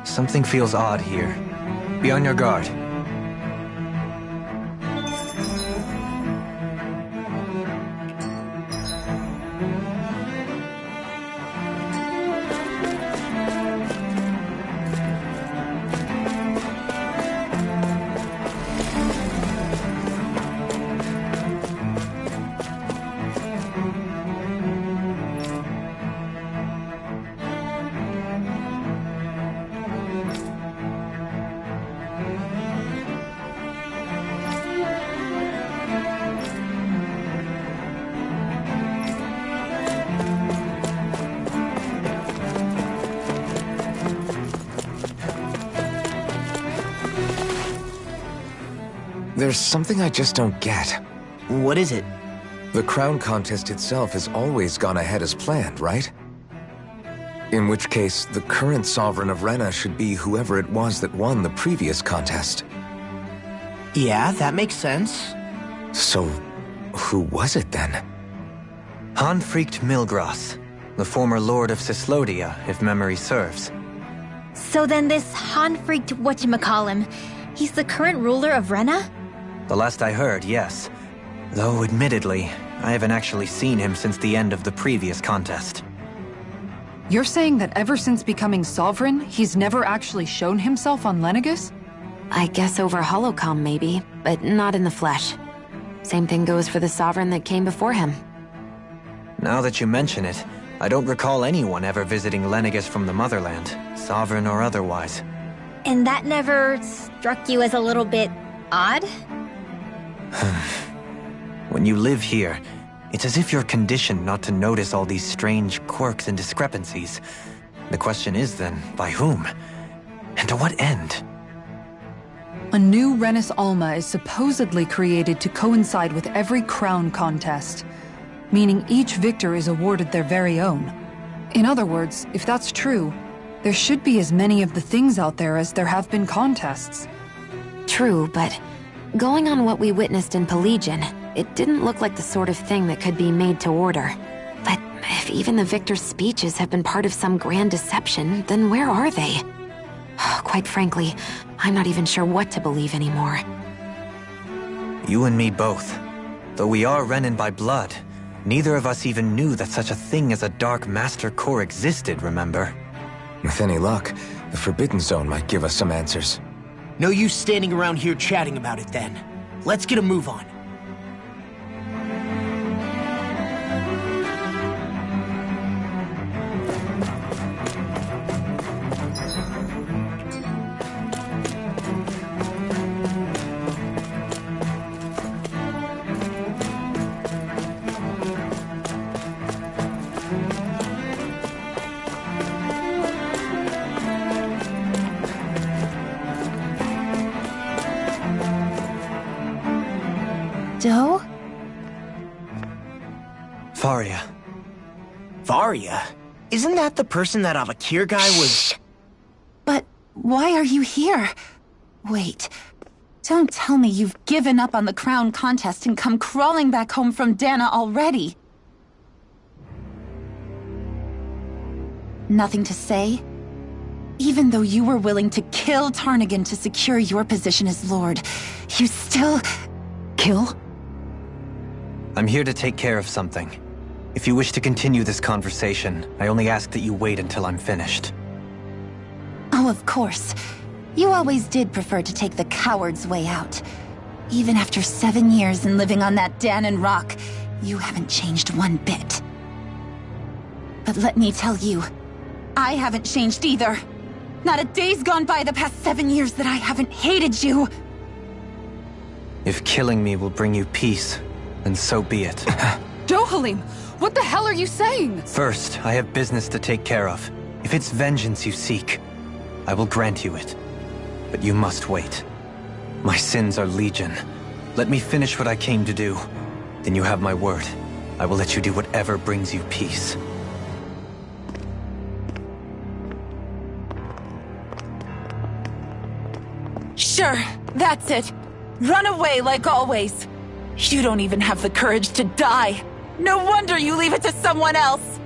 Something feels odd here. Be on your guard. There's something I just don't get. What is it? The crown contest itself has always gone ahead as planned, right? In which case, the current sovereign of Rena should be whoever it was that won the previous contest. Yeah, that makes sense. So, who was it then? Hanfried Milgras, the former lord of Cislodia, if memory serves. So then this Hanfried whatchamacallem, he's the current ruler of Rena? The last I heard, yes. Though, admittedly, I haven't actually seen him since the end of the previous contest. You're saying that ever since becoming sovereign, he's never actually shown himself on Lenegus? I guess over holocom maybe, but not in the flesh. Same thing goes for the sovereign that came before him. Now that you mention it, I don't recall anyone ever visiting Lenegus from the motherland, sovereign or otherwise. And that never struck you as a little bit odd? When you live here, it's as if you're conditioned not to notice all these strange quirks and discrepancies. The question is then, by whom? And to what end? A new Renis Alma is supposedly created to coincide with every crown contest, meaning each victor is awarded their very own. In other words, if that's true, there should be as many of the things out there as there have been contests. True, but going on what we witnessed in Pelagian, it didn't look like the sort of thing that could be made to order. But if even the victor's speeches have been part of some grand deception, then where are they? Quite frankly, I'm not even sure what to believe anymore. You and me both. Though we are Renin by blood, neither of us even knew that such a thing as a Dark Master Core existed, remember? With any luck, the Forbidden Zone might give us some answers. No use standing around here chatting about it then. Let's get a move on. Doe? Faria. Varia? Isn't that the person that Avakir guy was— But why are you here? Wait, don't tell me you've given up on the crown contest and come crawling back home from Dana already. Nothing to say? Even though you were willing to kill Tarnigan to secure your position as Lord, you still— Kill? I'm here to take care of something. If you wish to continue this conversation, I only ask that you wait until I'm finished. Oh, of course. You always did prefer to take the coward's way out. Even after 7 years and living on that Danon rock, you haven't changed one bit. But let me tell you, I haven't changed either. Not a day's gone by the past 7 years that I haven't hated you. If killing me will bring you peace, then so be it. Dohalim, what the hell are you saying? First, I have business to take care of. If it's vengeance you seek, I will grant you it. But you must wait. My sins are legion. Let me finish what I came to do. Then you have my word. I will let you do whatever brings you peace. Sure, that's it. Run away like always. You don't even have the courage to die. No wonder you leave it to someone else.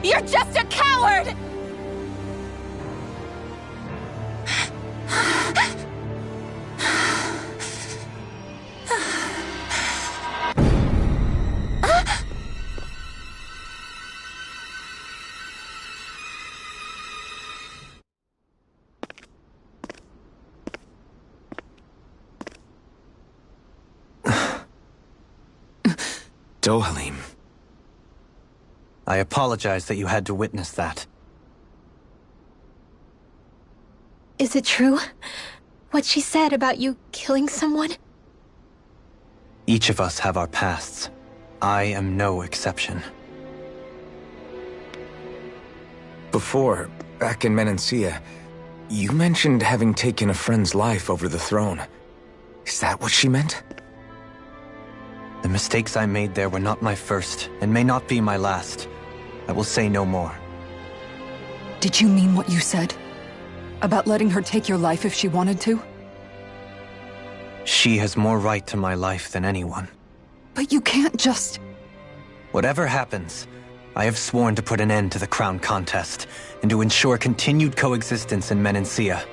You're just a coward! Dohalim. I apologize that you had to witness that. Is it true? What she said about you killing someone? Each of us have our pasts. I am no exception. Before, back in Menancia, you mentioned having taken a friend's life over the throne. Is that what she meant? The mistakes I made there were not my first, and may not be my last. I will say no more. Did you mean what you said? About letting her take your life if she wanted to? She has more right to my life than anyone. But you can't just... Whatever happens, I have sworn to put an end to the crown contest, and to ensure continued coexistence in Menancia.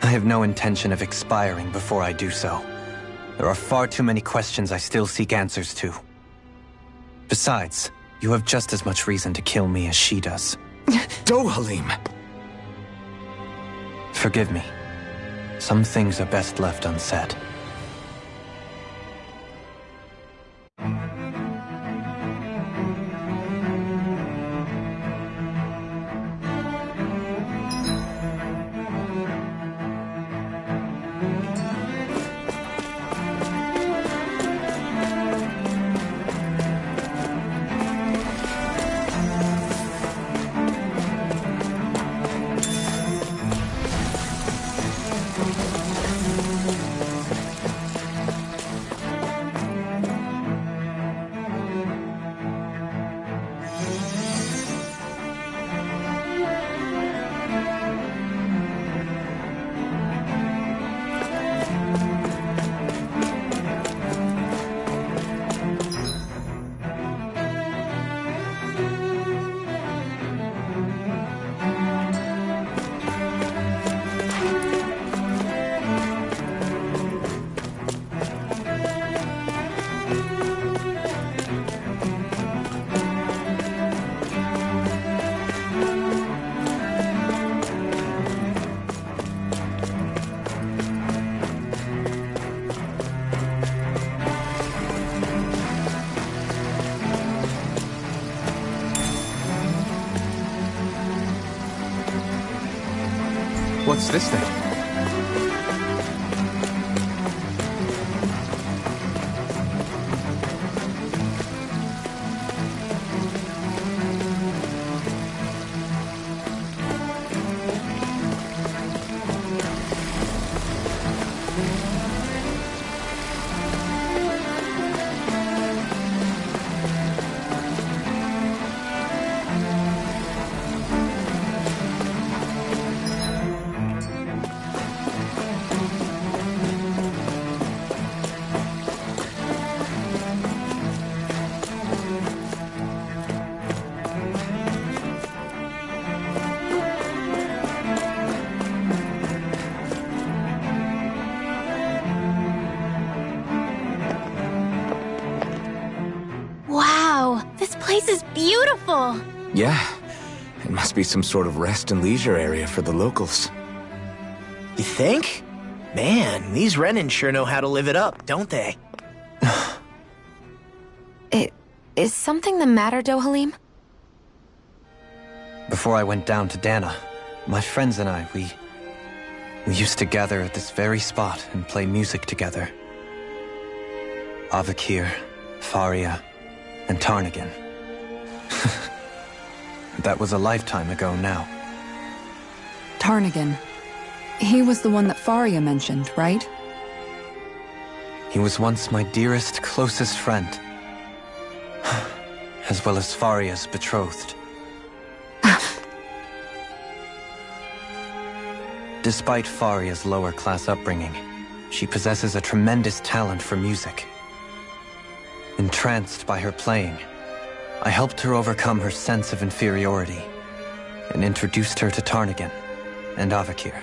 I have no intention of expiring before I do so. There are far too many questions I still seek answers to. Besides, you have just as much reason to kill me as she does. Dohalim! Forgive me. Some things are best left unsaid. What's this thing? This is beautiful! Yeah. It must be some sort of rest and leisure area for the locals. You think? Man, these Renan sure know how to live it up, don't they? Is something the matter, Dohalim? Before I went down to Dana, my friends and I, we used to gather at this very spot and play music together. Avakir, Faria, and Tarnigan. That was a lifetime ago now. Tarnigan. He was the one that Faria mentioned, right? He was once my dearest, closest friend. As well as Faria's betrothed. Despite Faria's lower-class upbringing, she possesses a tremendous talent for music. Entranced by her playing, I helped her overcome her sense of inferiority and introduced her to Tarnagin and Avakir.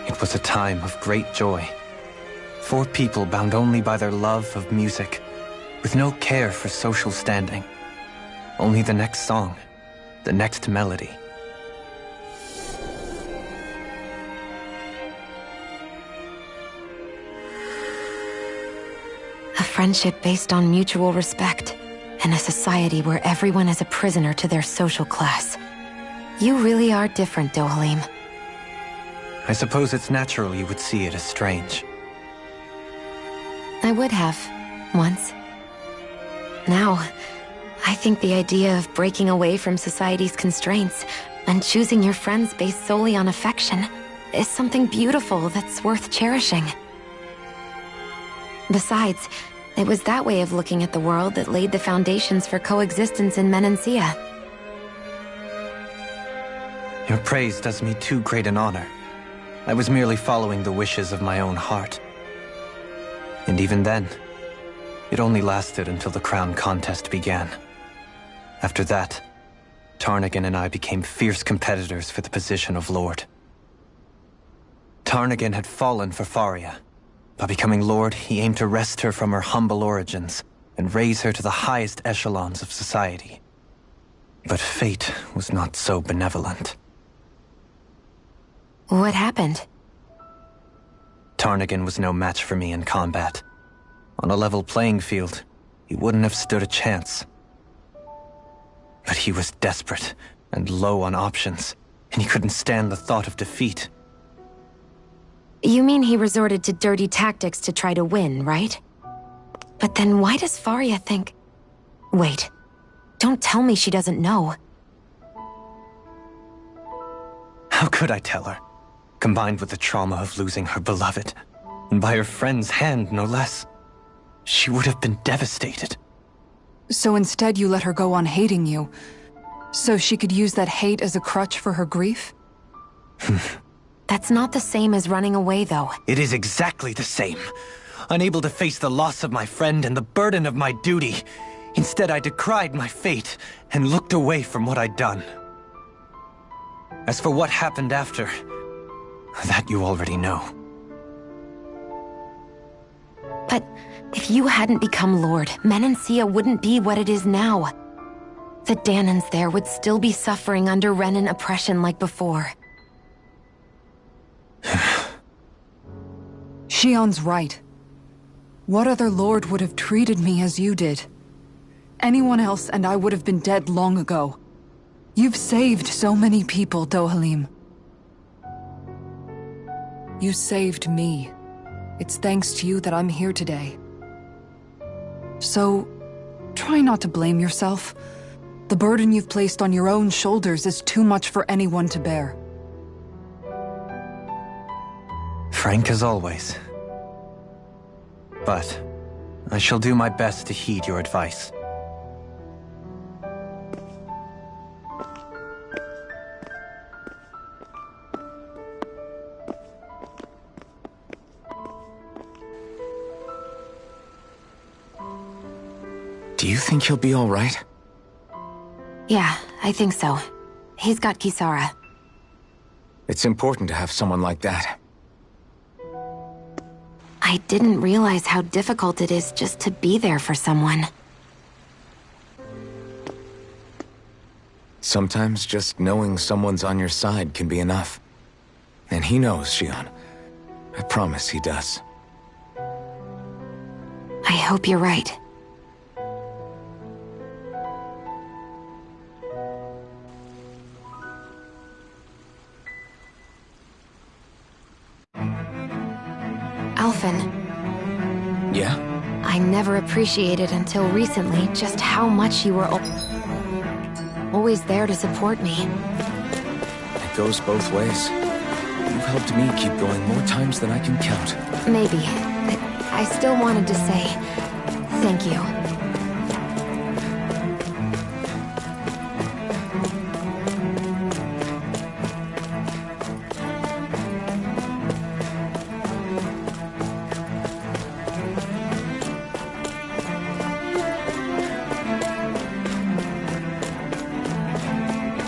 It was a time of great joy. 4 people bound only by their love of music, with no care for social standing. Only the next song, the next melody. A friendship based on mutual respect, and a society where everyone is a prisoner to their social class. You really are different, Dohalim. I suppose it's natural you would see it as strange. I would have, once. Now, I think the idea of breaking away from society's constraints and choosing your friends based solely on affection is something beautiful that's worth cherishing. Besides, it was that way of looking at the world that laid the foundations for coexistence in Menancia. Your praise does me too great an honor. I was merely following the wishes of my own heart. And even then, it only lasted until the crown contest began. After that, Tarnagin and I became fierce competitors for the position of Lord. Tarnagin had fallen for Faria. By becoming Lord, he aimed to wrest her from her humble origins and raise her to the highest echelons of society. But fate was not so benevolent. What happened? Tarnagin was no match for me in combat. On a level playing field, he wouldn't have stood a chance. But he was desperate and low on options, and he couldn't stand the thought of defeat. You mean he resorted to dirty tactics to try to win, right? But then why does Faria think... Wait, don't tell me she doesn't know. How could I tell her? Combined with the trauma of losing her beloved, and by her friend's hand, no less, she would have been devastated. So instead you let her go on hating you, so she could use that hate as a crutch for her grief? That's not the same as running away, though. It is exactly the same. Unable to face the loss of my friend and the burden of my duty, instead I decried my fate and looked away from what I'd done. As for what happened after, that you already know. But if you hadn't become Lord, Menancia wouldn't be what it is now. The Danans there would still be suffering under Renan oppression like before. Shion's right. What other lord would have treated me as you did? Anyone else and I would have been dead long ago. You've saved so many people, Dohalim. You saved me. It's thanks to you that I'm here today. So, try not to blame yourself. The burden you've placed on your own shoulders is too much for anyone to bear. Frank as always. But I shall do my best to heed your advice. Do you think he'll be all right? Yeah, I think so. He's got Kisara. It's important to have someone like that. I didn't realize how difficult it is just to be there for someone. Sometimes just knowing someone's on your side can be enough. And he knows, Shion. I promise he does. I hope you're right. Alphen. Yeah? I never appreciated until recently just how much you were always there to support me. It goes both ways. You've helped me keep going more times than I can count. Maybe, but I still wanted to say thank you.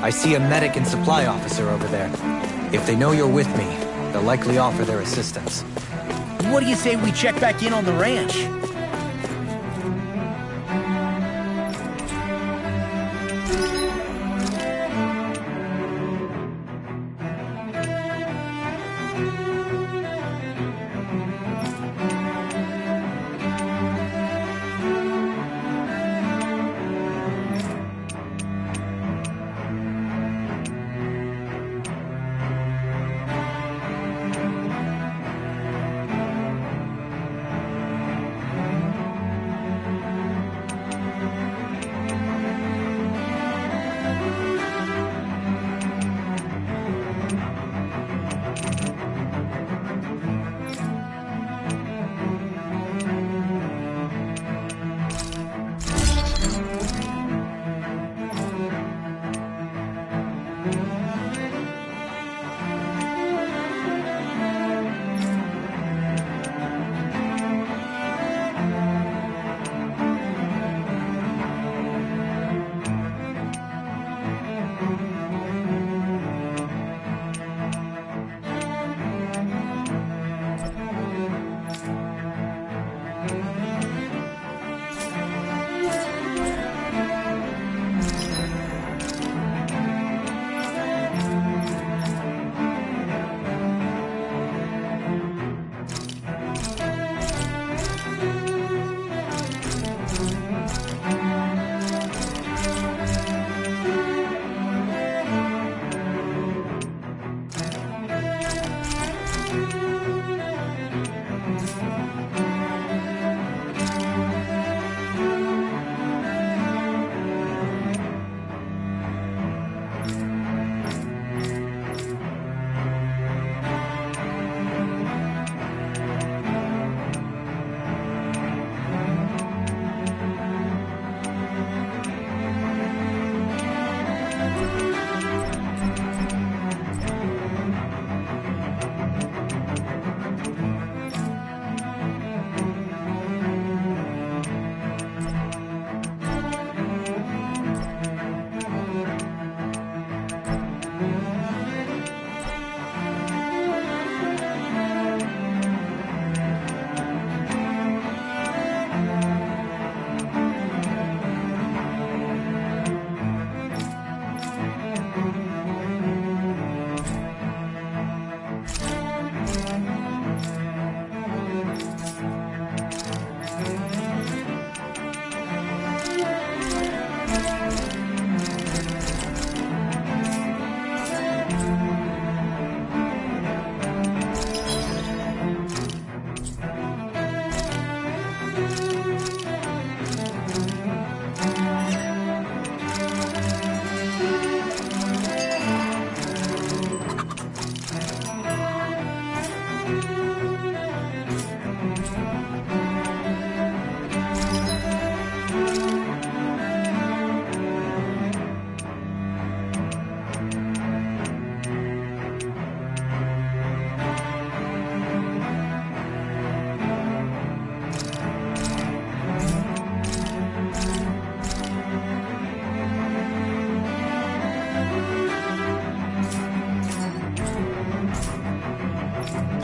I see a medic and supply officer over there. If they know you're with me, they'll likely offer their assistance. What do you say we check back in on the ranch?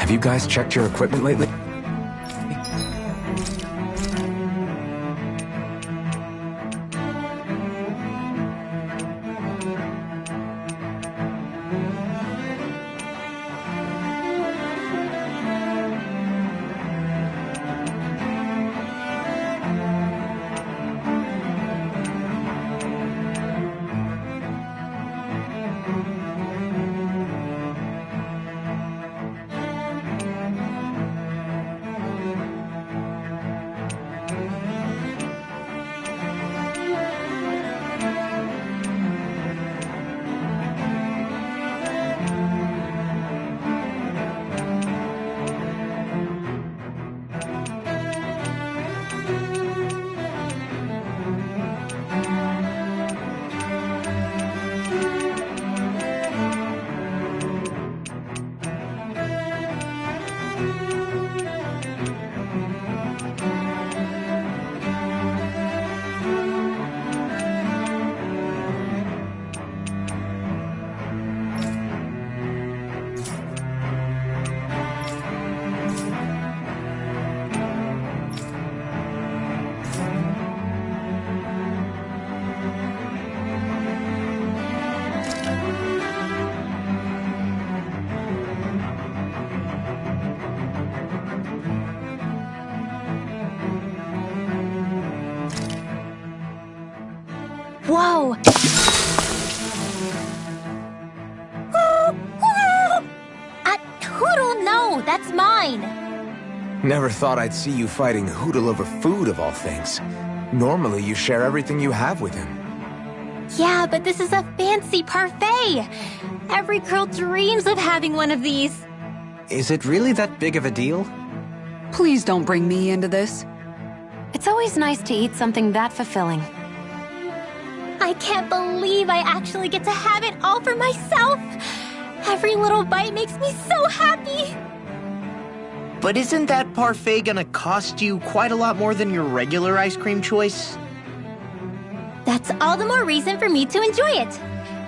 Have you guys checked your equipment lately? Whoa! Hoodle, no! That's mine! Never thought I'd see you fighting Hootle over food, of all things. Normally, you share everything you have with him. Yeah, but this is a fancy parfait! Every girl dreams of having one of these. Is it really that big of a deal? Please don't bring me into this. It's always nice to eat something that fulfilling. I can't believe I actually get to have it all for myself! Every little bite makes me so happy! But isn't that parfait gonna cost you quite a lot more than your regular ice cream choice? That's all the more reason for me to enjoy it.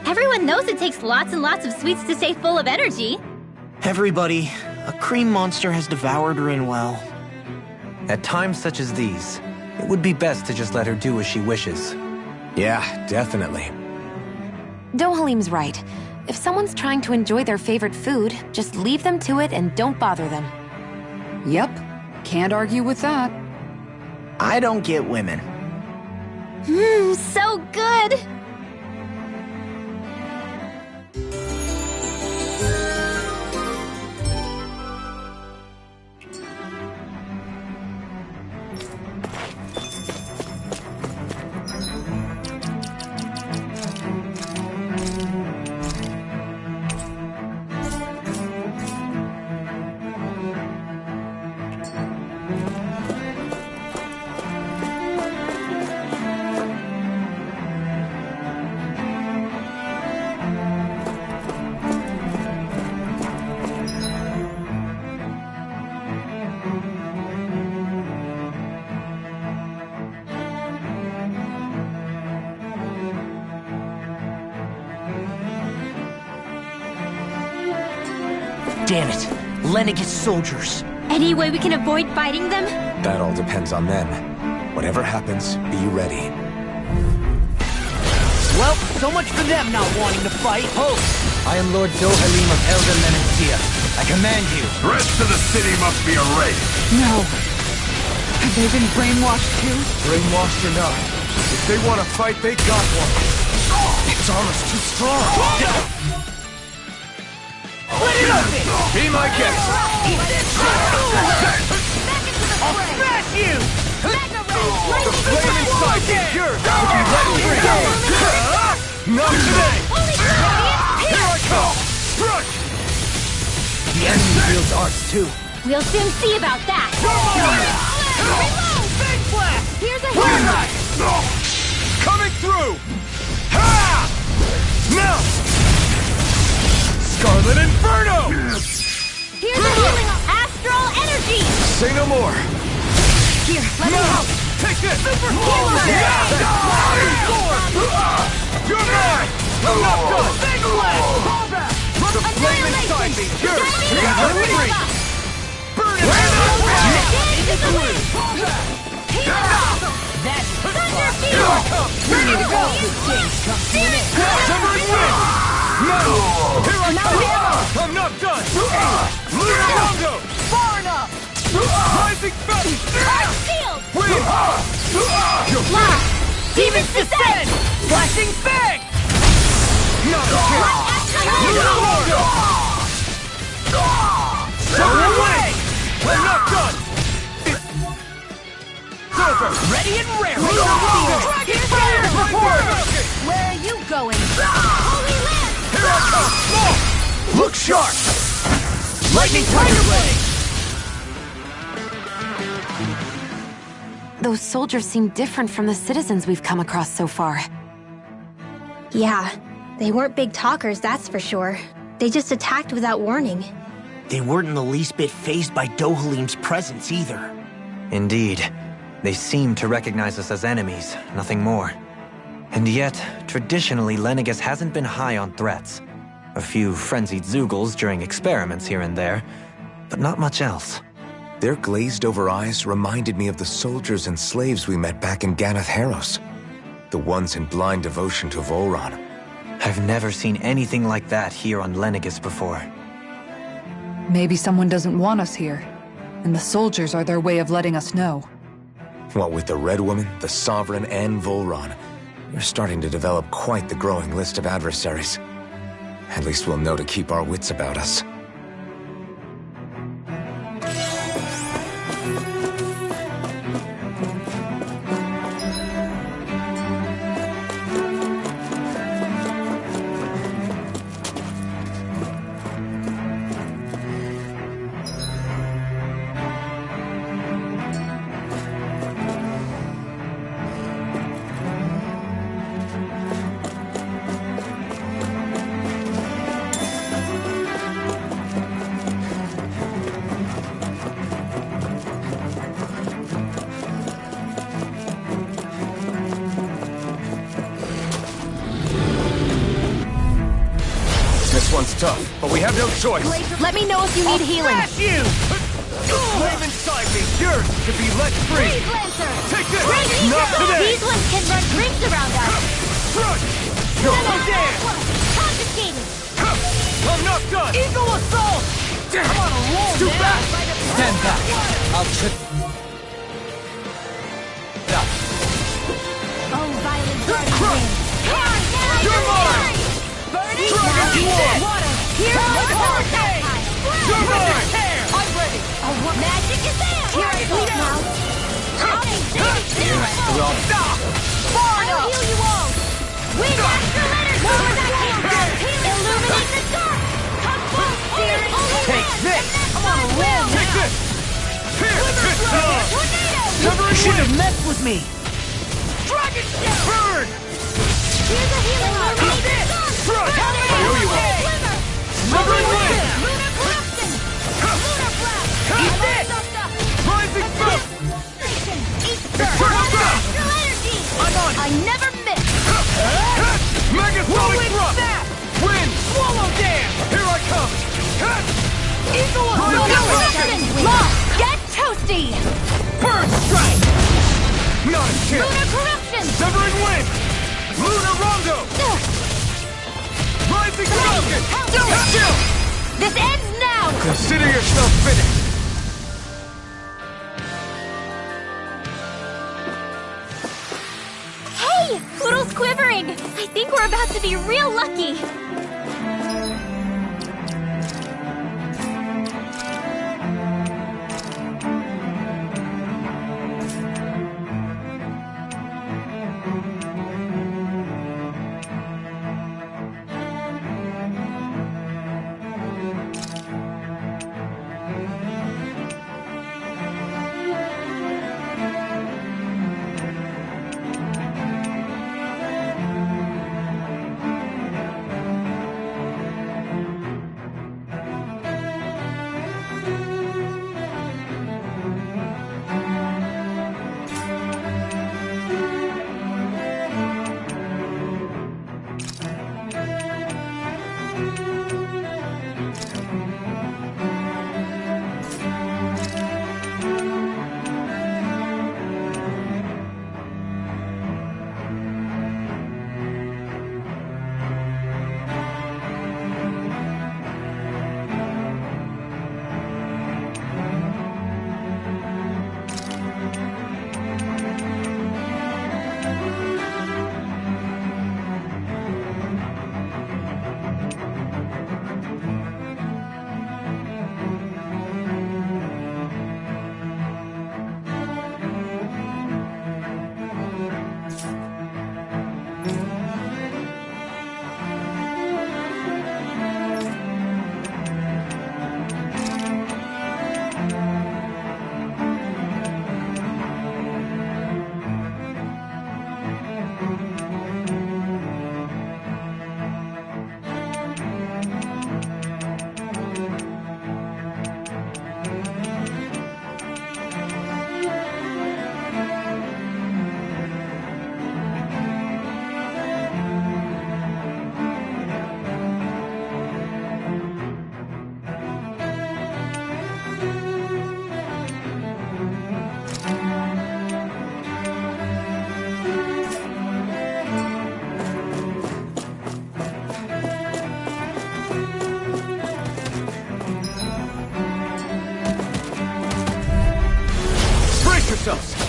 Everyone knows it takes lots and lots of sweets to stay full of energy. Everybody, a cream monster has devoured Rinwell. At times such as these, it would be best to just let her do as she wishes. Yeah, definitely. Dohalim's right. If someone's trying to enjoy their favorite food, just leave them to it and don't bother them. Yep, can't argue with that. I don't get women. So good! Damn it! Lenegis soldiers! Any way we can avoid fighting them? That all depends on them. Whatever happens, be ready. Well, so much for them not wanting to fight. Host! I am Lord Dohalim of Elder Menencia. I command you. The rest of the city must be erased. No. Have they been brainwashed too? Brainwashed or not, if they want to fight, they got one. Its armor's too strong. Let it open! Be my guest. I'll smash you! The flame inside me, yours, will be let free. Not today. Here I come. Rush! The enemy wields ours too. We'll soon see about that! Reload! Big blast! Here's a hero! Coming through! Ha! Now! Scarlet Inferno! Here's a healing astral energy! Say no more! Here, let me help! Take this! Super healer! You're mine! I'm not done! Big blast! The flame inside me! Yours! Let it free! Burn it! Into the wind! That's Thunder Here I field! come! ready to go! This game's come to an end. Severing wind! No! Here I come! I'm not done! Lunar Congo! Far enough! Rising Fountain! Shield! Wind! Blast! Demons descend! Flashing bang! Not again! Lunar Congo! Severing wind! I'm not done! It's over! Ready and rare! Dragon Fire! Where are you going? Holy Land! Here I come! Look sharp! Lightning Tiger Blade! Those soldiers seem different from the citizens we've come across so far. Yeah, they weren't big talkers, that's for sure. They just attacked without warning. They weren't in the least bit fazed by Dohalim's presence either. Indeed. They seem to recognize us as enemies, nothing more. And yet, traditionally, Lenegis hasn't been high on threats. A few frenzied Zeugles during experiments here and there, but not much else. Their glazed-over eyes reminded me of the soldiers and slaves we met back in Ganath Haros. The ones in blind devotion to Volron. I've never seen anything like that here on Lenegis before. Maybe someone doesn't want us here, and the soldiers are their way of letting us know. What with the Red Woman, the Sovereign, and Volron, You're starting to develop quite the growing list of adversaries. At least we'll know to keep our wits about us. This one's tough, but we have no choice. Let me know if you need healing. Smash you! The flame inside me yearns to be let free! Freeze Lancer! Take this! Freeze Not Lancer! today! These ones can run rings around us! Crush! You're so dead! Confiscated! I'm not done! Eagle assault! I'm on a roll, Too man! fast! Stand back! I'll trip. Oh, violent guardian wind! You're mine! Dragon War! Here's the Hurricane! You're mine! I'm ready! Oh, what magic is there? Here I go now! I'll heal you all! Wind Astral Energy! Illuminate the dark! Come close, dear! Take this! I'm on a roll Take now! this! Here! It's on! Tornado! You should have Mess with me! Dragon Burn! Here's a healing illuminate the dark! Crush! I owe you one! Severing Wind! Lunar Corruption! Lunar Blast! Eat this! Rising Boom! Astral Energy! I'm on! I never miss! Megasonic Thrust! Wind! Swallow Dam! Here I come! Eagle Lunar Corruption! Lost! Get toasty! Burn Strike! Not a chance! Lunar Corruption! Severing Wind! Lunar Rondo! Rising Falcon! Kill! This ends now! Consider yourself finished! Hey! Poodle's quivering! I think we're about to be real lucky!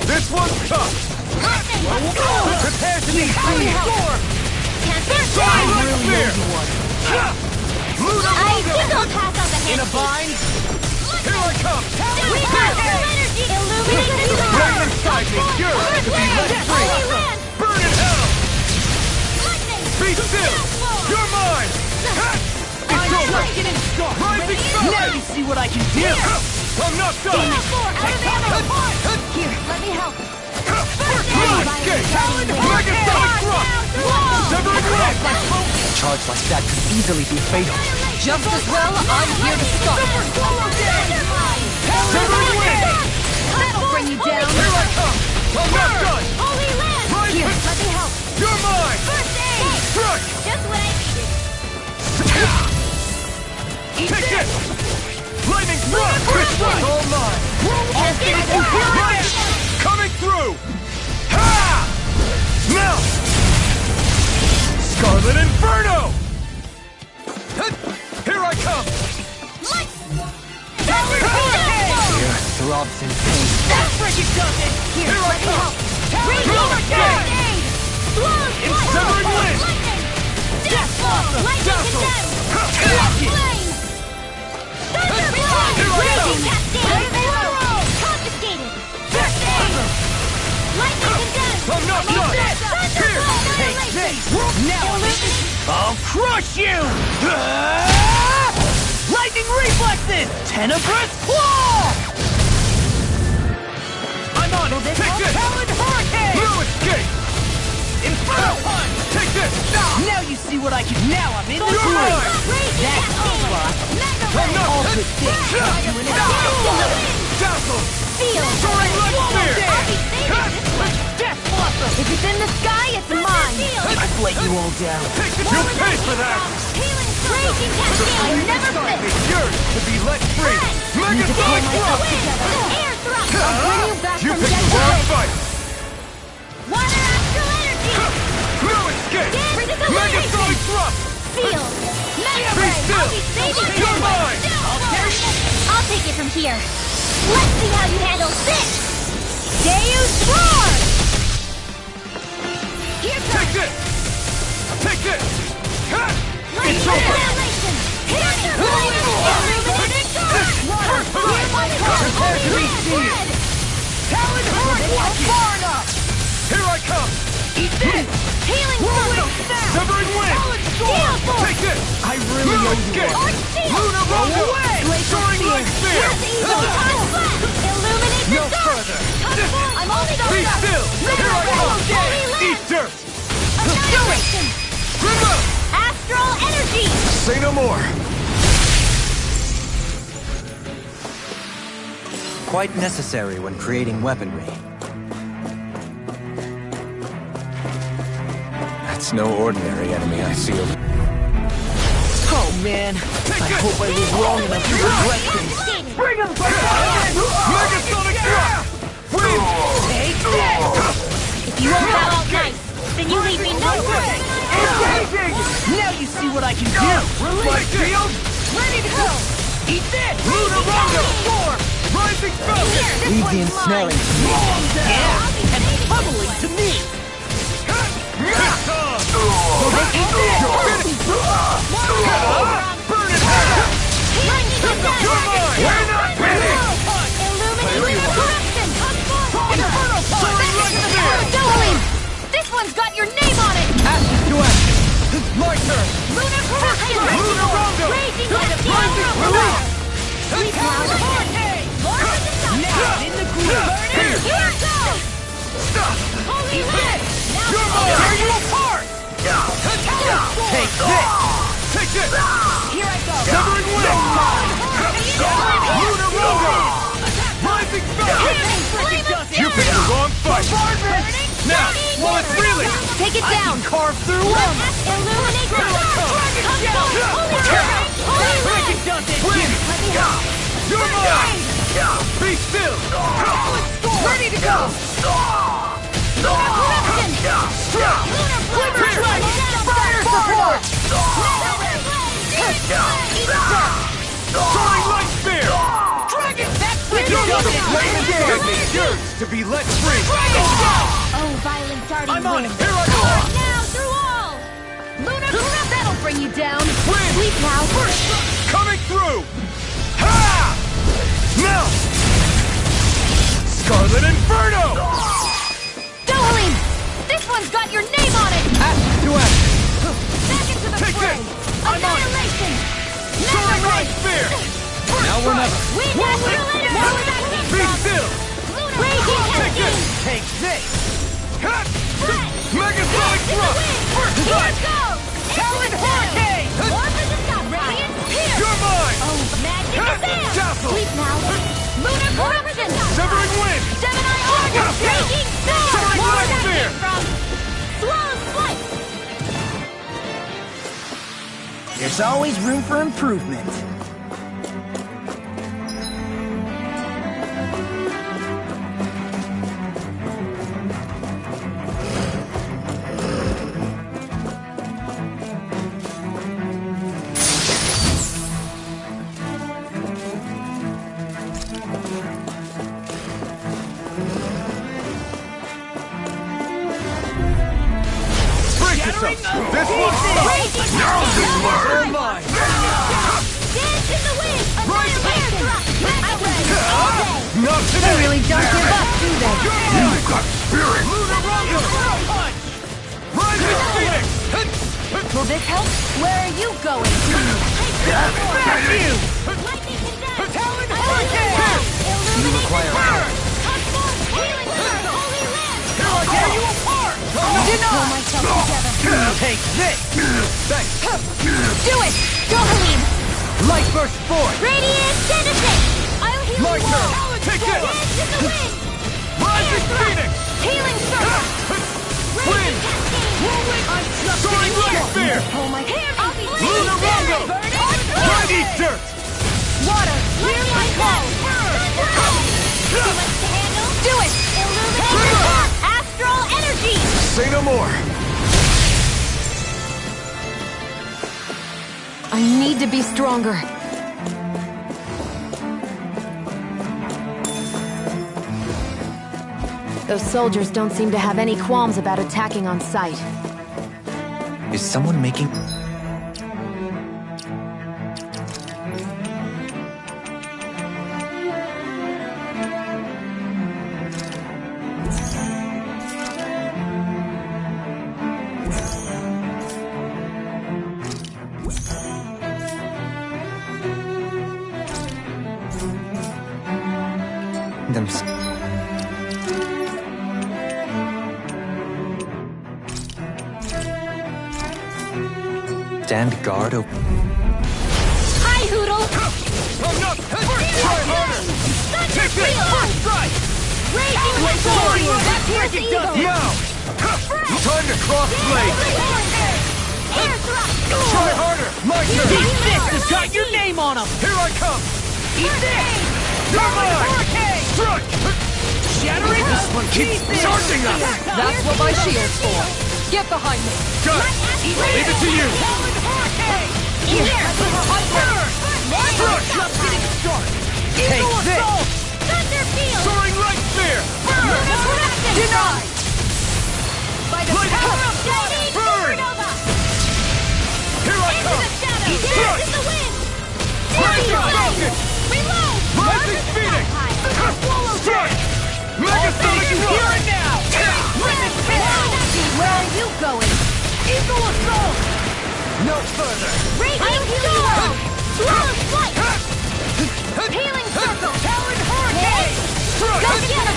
This one's tough! Prepare to be free! Storm! Soaring Light Spear! Lunar I Logo! think I'll pass on the In a hand. bind? Here I come! We have full energy! Illuminate the storm! Flame inside me! Yours to be let free! Holy land! Burn in hell! Lightning! Be still! You're mine! It's over! Rising Sun! Now you see what I can do! I'm not done! Out of ammo! Here, let me help. Escape! Megasonic Thrust! Severing Light! A charge like that could easily be fatal. Just as well, I'm here to stop. Severing Wind! That'll bring you down. Here I come! I'm not done! Holy land! Rising! Here, let me help. You're mine! First aid! Strike! Just what I needed. Take this! Lightning Thrust! This one's all mine! Just give it to me. Coming through! Ha! Now! Scarlet Inferno! Here I come! Fear throbs in pain. Here I come! Severing Wind! Dazzle! I'm not done! Here! Take this! Now I'll crush you! Lightning reflexes! Tenebrous claw! I'm on it! Take this! Talon hurricane! No escape! Inferno punch! Take this! Now you see what I can. Now I'm in the You're groove! mine! That's over! I'm not All good things come to an end. Dazzle! Soaring Light Spear! Death Blossom! If it's in the sky, it's mine. I've let you all down. You'll pay for that! I never Side miss. is yours to be let free! Megasonic Thrust! I'll bring you back You from picked dead the to wrong life. fight! Water astral energy! No escape! Physical Megasonic Thrust! Field! Be still! You're mine! I'll take it from here. Let's see how you handle this! Deus Roar! Here Take comes this! Take this! Ha! Lightning It's over! Annihilation! Illuminating Torch! Prepare to be Red! Talon hurricane! Far enough! Here I come! Eat this! Healing Whirling Circle! snap! Severing Wind! Steel Force! Take this! I really No owe you escape! one. Lunar Rondo! away! Soaring Light Spear! Illuminate the No dark! further! I'm only Be still! Here I come! Eat dirt! Annihilation! Remote! Astral energy! Say no more. Quite necessary when creating weaponry. That's no ordinary enemy I see over. Oh man, I hope I was wrong enough to regret things. Bring him back! Megasonic Thrust! Wind! Take this! If you won't bow out nice, then you leave me no room! Now you see what I can do! Light Shield! Ready to go! Eat this! Lunar Rondo! Storm! Rising Spell! Leave the ensnaring to me. Yeah, and pummeling to me! It's on! Eat this! Burn it out! You're mine! We're not ready! Illuminating corruption! Inferno Soaring Light Spear! Doubling! This one's got your name on it! Ashes to ashes! My turn! Lunar corruption! Lunar Rondo! Raging Rising Blast! Release! Now in the groove! Here! Here it goes! Holy land! You're mine! Tear you apart! Take this! Take this! Here I go! Severing Wind! Lunar Rondo! Rising Spell! You picked the wrong fight! Now, while it's reeling! Take it down! Carve through them! Illuminate the Break it, Dustin! You're mine! Be still! Ready to go! Fire support! Soaring Light Spear! Dragon! That's You're It's yours to be let free. Oh, violent darting I'm on wind. it. Here I go. Now, through all! Lunar Corrupt, that'll bring you down. Wind. Sleep now. Coming through. Ha! Now. Scarlet Inferno. Dohalim! This one's got your name on it! To action. Back into the Take fray! this. I'm on it. Annihilation! Soaring Light Spear. Now or never. We got you later! Where was that came Be from? still. Raging Take this. Cascade! Take this. Fred! Megasonic In the Thrust. wind! Here it goes! Talon Hurricane. More for the top Radiant Pierce! You're mine. Oh, Magnificent! Dazzle. Sleep now! Lunar Corruption! Severing Wind. Gemini Order! Raging Storm! Soaring Where Light that Spear. came from? Flawless Flight! There's always room for improvement. This one's now you learn. Mine. Dance in the wind! Annihilation! I'm ready! All day! Not They today. really don't give up, do they? You've got spirit. Lunar Rumble. Punch. Rising Phoenix. Will this help? Where are you going? Smash you. Lightning Condensed! Talon Hurricane. You require Power! Transform! Healing Curse! Holy Land! Here I tear you apart. Pull myself together. Take this. Thanks. Do it! Dohalim! Light burst forth. Radiant Genesis! I'll heal My you turn. all! Take this. Dance in the wind! Rising Phoenix. Healing Circle! Wind. I'm Soaring Light Spear. Pull my hair! I'll be Lunar Rumble. Mighty Dirt. Water! Clear my wall! Too much to handle? Do it! Illuminate! Astral Energy! Say no more. I need to be stronger. Those soldiers don't seem to have any qualms about attacking on sight. Is someone making... them... Stand guard over... Hi, Hoodle! I'm not. Try harder. Take this. First strike. Raging Soaring Warrior! Light. Pierce Evil! Now. Time to cross blade. Air Thrust! Try harder. My turn. This fist has got your name on him! Here I come. Eat this! You're mine. Strike. Shattering This one keeps charging us. That's what my shield's for. Get behind me. Got it. Leave it to you. Here! Strike. Just getting started! Take Eagle this. Assault! Thunder Field! Soaring Light Spear. Denied! By the Light power up. of Shining Burn. Supernova! Here I Into come. the shadows! Strike. Dance in the wind! Rising Fire! Falcon. Reload! Rising Phoenix. Strike. Megasonic Here Thrust. and now! Where are you going? Eagle Assault! No further. Raging Storm! Flawless Flight! Healing Circle! Talon Hurricane! Strike. Go together!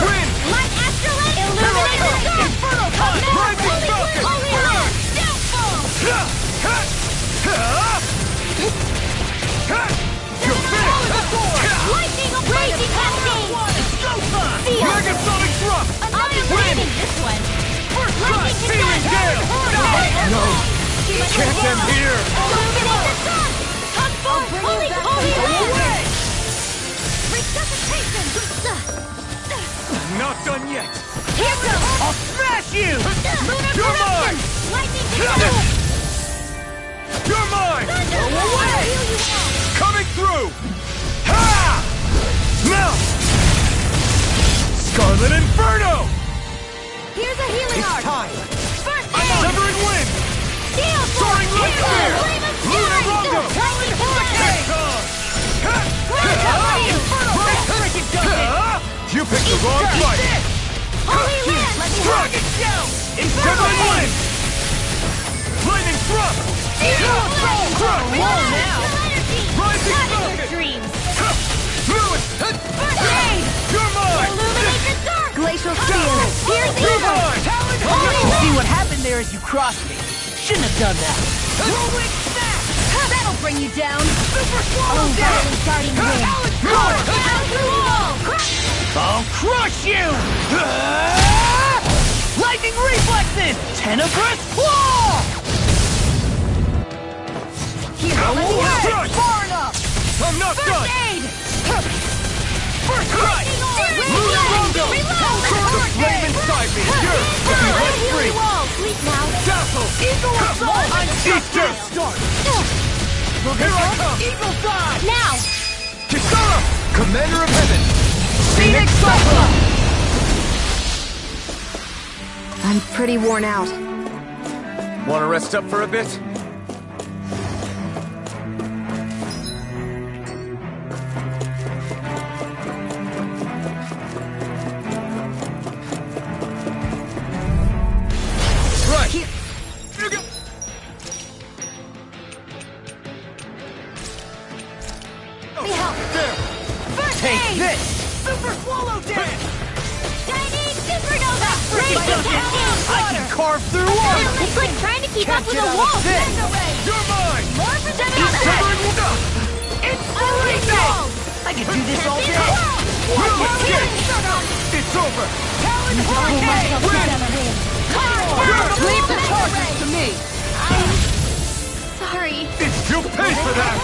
Wind. Light Astrolate! Illuminate the storm! Inferno Punch! Rising Holy Falcon. Wind! Holy Land! Downfall! You're finished. Lightning of Raging Cascade! It's go time! Seal! Megasonic Thrust. I'll be landing this one! Lightning Feeling Condensed! gale. No! Can't end here. Illuminate the sun! Come forth! Holy Land! Resuscitation! Not done yet. Here goes! I'll smash you! Lunar You're Corruption! mine! Lightning Condensed! You're mine. Thunder! I'll heal you all! Coming through. Ha! Now. Violent Inferno! Here's a healing It's arc! time! First I'm aid! Severing Wind! Heal! Soaring Light Spear! Flame of Lunar Fury! Rondo! Lightning Hurricane! You picked the wrong fight! Holy Land! Let me Struck! have it! Severing Wind! Lightning Thrust! Struck! Rising Falcon! Dreams! Fluid! First aid! You're mine! Illuminate the dark! Glacial Steel! Here's You're evil! mine! See what happened there as you crossed me. Shouldn't have done that. Whirlwind Snap! That'll bring you down! Super Swallow down! Guarding Wind! Down through wall! I'll crush you! Lightning reflexes! Tenebrous claw! Here, let me have it! Strike! Far enough! I'm not First done! aid! First strike! Lunar Rondo! Sword of flame inside me! You're to be let free! Sleep now! Dazzle! Eagle assault! Easter! Start! Here I come! Eagle dive! Now! Kisara! Commander of Heaven! Phoenix Cyclone! I'm pretty worn out. Want to rest up for a bit? Right! Here. You go! Let me help! There! First Take aid! this! Super Swallow Dance! Shining Supernova! Freaking Raise the I can carve through walls! It's like trying to keep Can't up with get a out of wall! this. You're mine! More for Severing Wind! Inspiration! I could do this all day! It's over! Talon Hurricane! Leave the charges to me! I'm sorry. You'll pay for that!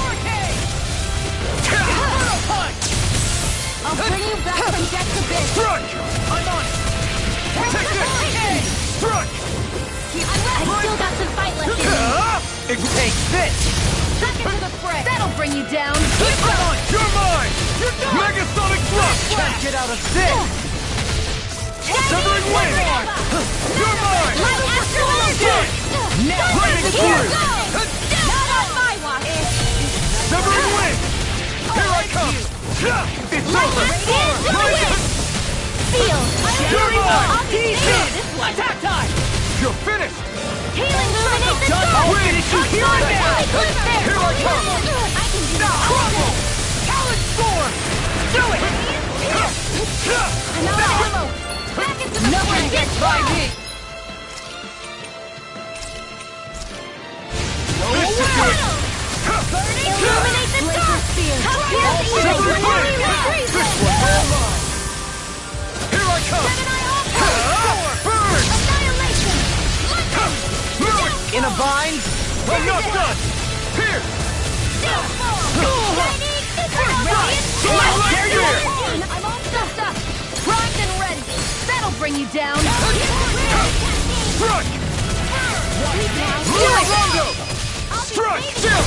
I'll bring you back from Death's Abyss. Strike! I'm on it! Take this! Strike! I've still got some fight left in me. Take this! Back into the fray. That'll bring you down. Come on! You're mine! You're done! Megasonic Thrust! Can't get out of this! Severing Wind! You're mine! Light Astral Energy! Now! Lightning Here Fury! goes! Not on my watch! Severing Wind! Here I come! It's Light over! Astral Energy! Feel! You're mine! Attack time! You're finished! Healing Illuminate the Done. dark! I'll finish you here and now! Here I come! I can do this! Crumble! Talon Storm! Do it! I'm out of ammo! Back into the Nothing fray! gets by me! This should do it! Illuminate the dark! Here's the Severing Wind! retreat! This one's all mine! Here I come! Burn! Annihilation! Move! In a bind? I'm not done! Here! I'm all stuffed up! Primed and ready! That'll bring you down! Strike! Lunar Rondo! Strike! Chill!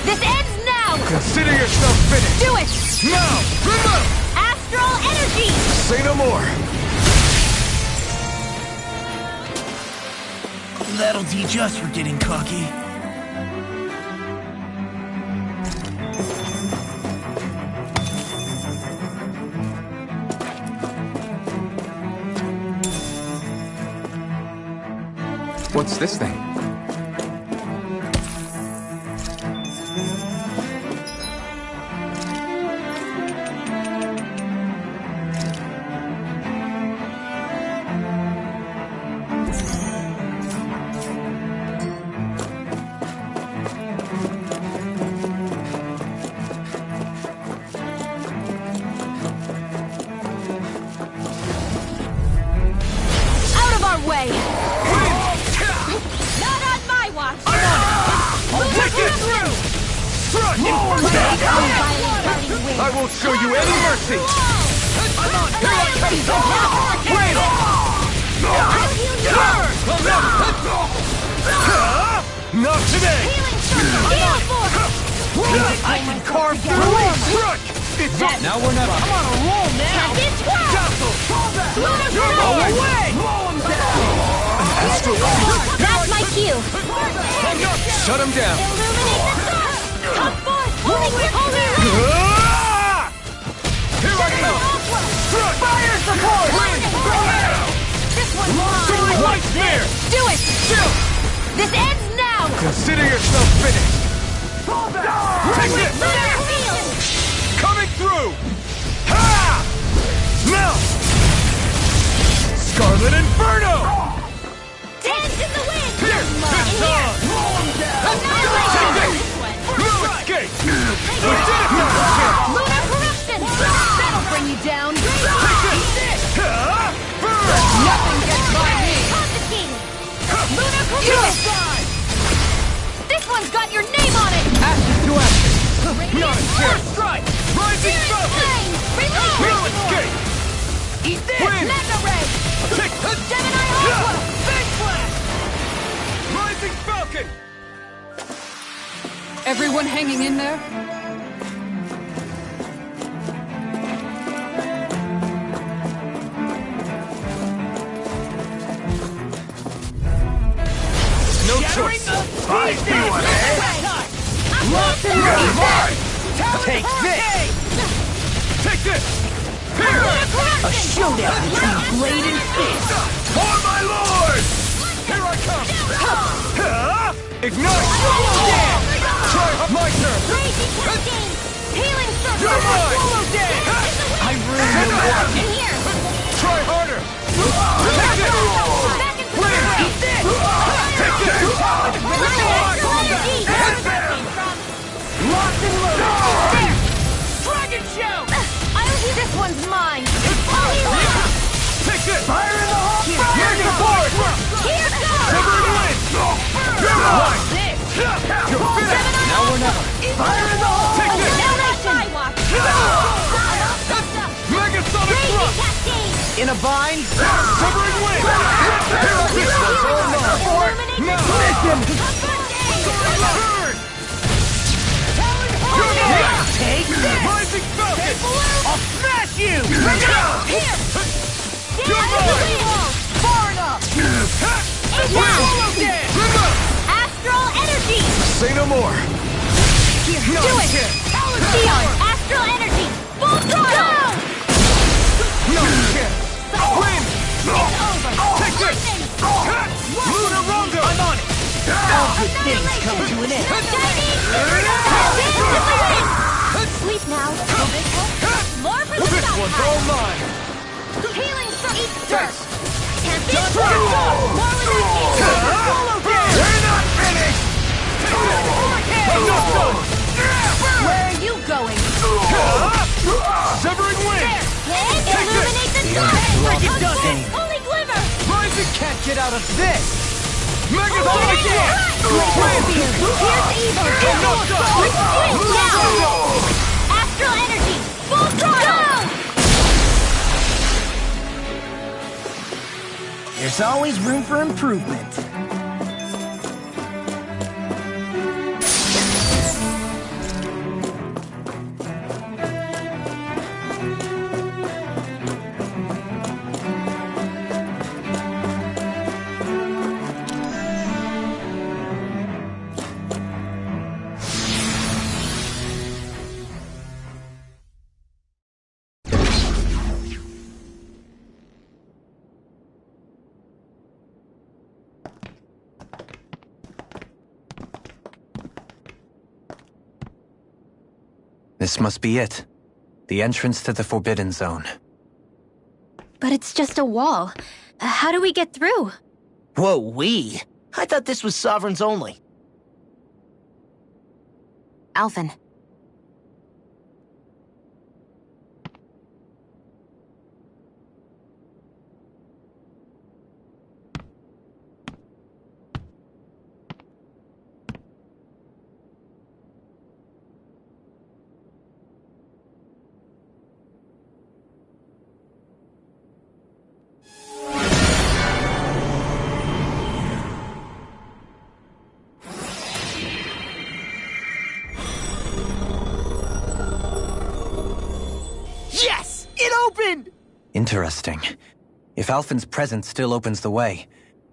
This ends now! Consider yourself finished. Do it! Now! Remember! Astral Energy! Say no more. That'll teach us for getting cocky. What's this thing? Out of our way! Not on my watch! I'll take it through! Strike! I won't show you any mercy! Here I come! Wait! Not today! I can carve through it! Strike! this up! Now we're not... I'm on a roll now! Jostle! You're going away! That's my cue. Shut him down! Illuminate the dark. Come forth. Holy left. Here I come! Fire support! This one's mine. Soaring light snare! Do it. Chill! This ends now. Consider yourself finished! Take this! Coming through! Ha! Now! Scarlet Inferno! Tens in the wind. Here! It's on! Take this! No escape! We did it now! Lunar corruption. That'll bring you down. Take this! Burn! Nothing gets by me. Confiscated. Lunar corruption. This one's got your name on it. Ashes to ashes! Not a chance! Strike! Rising Falcon! No escape! Eat this. Win. Mega ray. Take this! Gemini Aqua. Big Flash! Rising Falcon! Everyone hanging in there? No choice! I feel it! Take this! Take this! Here! A showdown between blade and fist. For my lord! Here I come! Ignite! Damn! Try my turn! Raging cascade. Healing circle. You're mine! I really don't want it. Here. Try harder! Take this! Back into the Win! fray. Eat this! Take this! Locked and loaded. There! Dragon Show! This one's mine. Take this! Fire in the hole! Make it forward! Here goes. Severing wind! You're mine! You're finished! Now we're not... Fire in the hole! Take this! Megasonic Raging thrust! cascade. In a bind. Severing wind! This one's all mine! Now! Burn. Burn! You're mine! Take this. Rising Falcon! I'll smash you. Here. You're mine! Far enough. Astral energy. Say no more! Do it. Xeon. Astral energy. Full throttle. No chance! Win! Take this! Lunar Rondo! I'm on it! All good things come to an end. Sleep now. More for the This one's all mine! Healing for each dirt. Can't be Just more You're not finished! I'm not done! Where are you going? Severing wind! Illuminate the sky. Holy glimmer. Rising can't get out of this. Megasonic thrust! Here's evil. I'm not done! Swing now. Astral energy. Full throttle. There's always room for improvement. This must be it. The entrance to the Forbidden Zone. But it's just a wall. How do we get through? Whoa, we? I thought this was Sovereigns only. Alphen. Interesting. If Alphen's presence still opens the way,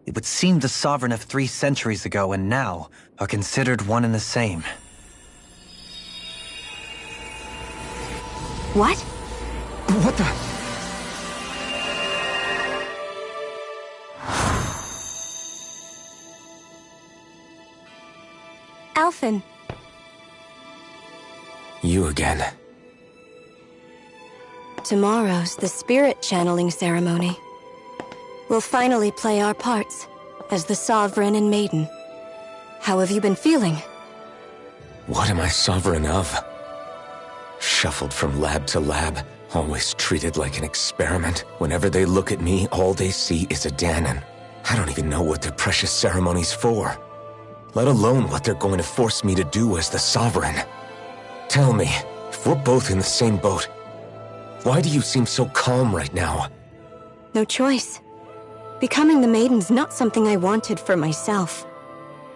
it would seem the Sovereign of 3 centuries ago and now are considered one and the same. What? What the? Alphen. You again. Tomorrow's the spirit channeling ceremony. We'll finally play our parts as the Sovereign and Maiden. How have you been feeling? What am I sovereign of? Shuffled from lab to lab, always treated like an experiment. Whenever they look at me, all they see is a Danon. I don't even know what their precious ceremony's for, let alone what they're going to force me to do as the Sovereign. Tell me, if we're both in the same boat, why do you seem so calm right now? No choice. Becoming the Maiden's not something I wanted for myself.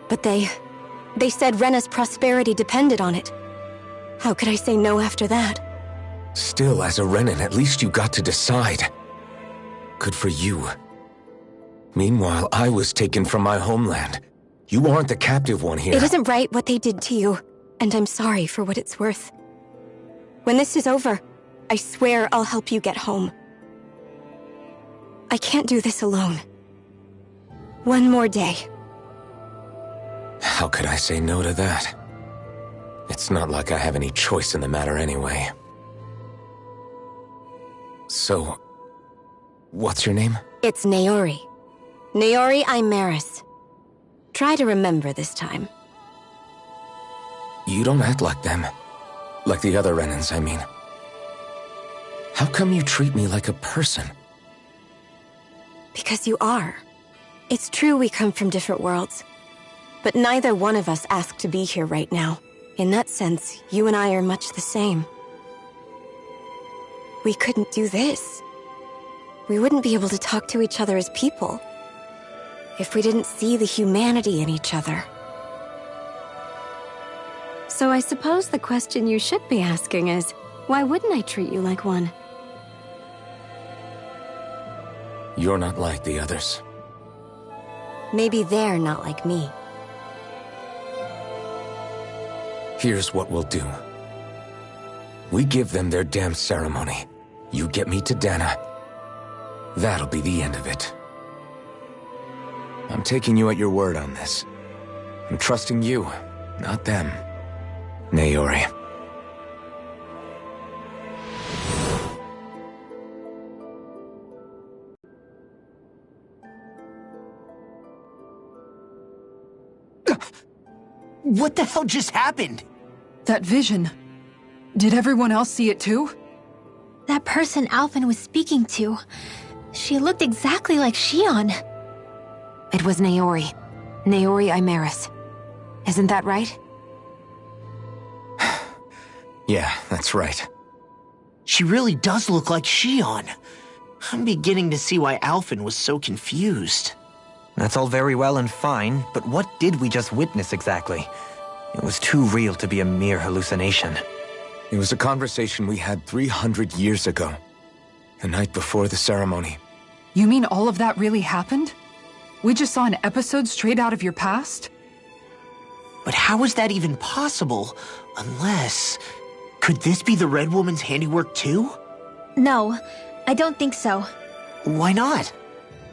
But they said Rena's prosperity depended on it. How could I say no after that? Still, as a Renan, at least you got to decide. Good for you. Meanwhile, I was taken from my homeland. You aren't the captive one here. It isn't right what they did to you, and I'm sorry for what it's worth. When this is over, I swear I'll help you get home. I can't do this alone. One more day. How could I say no to that? It's not like I have any choice in the matter anyway. So, what's your name? It's Naori. Naori Imaris. Try to remember this time. You don't act like them. Like the other Renans, I mean. How come you treat me like a person? Because you are. It's true we come from different worlds. But neither one of us asked to be here right now. In that sense, you and I are much the same. We couldn't do this. We wouldn't be able to talk to each other as people if we didn't see the humanity in each other. So I suppose the question you should be asking is, why wouldn't I treat you like one? You're not like the others. Maybe they're not like me. Here's what we'll do. We give them their damn ceremony. You get me to Dana. That'll be the end of it. I'm taking you at your word on this. I'm trusting you, not them. Naori. What the hell just happened? That vision. Did everyone else see it too? That person Alphen was speaking to, she looked exactly like Shion. It was Naori. Naori Imaris. Isn't that right? Yeah, that's right. She really does look like Shion. I'm beginning to see why Alphen was so confused. That's all very well and fine, but what did we just witness exactly? It was too real to be a mere hallucination. It was a conversation we had 300 years ago. The night before the ceremony. You mean all of that really happened? We just saw an episode straight out of your past? But how is that even possible? Unless... Could this be the Red Woman's handiwork too? No, I don't think so. Why not?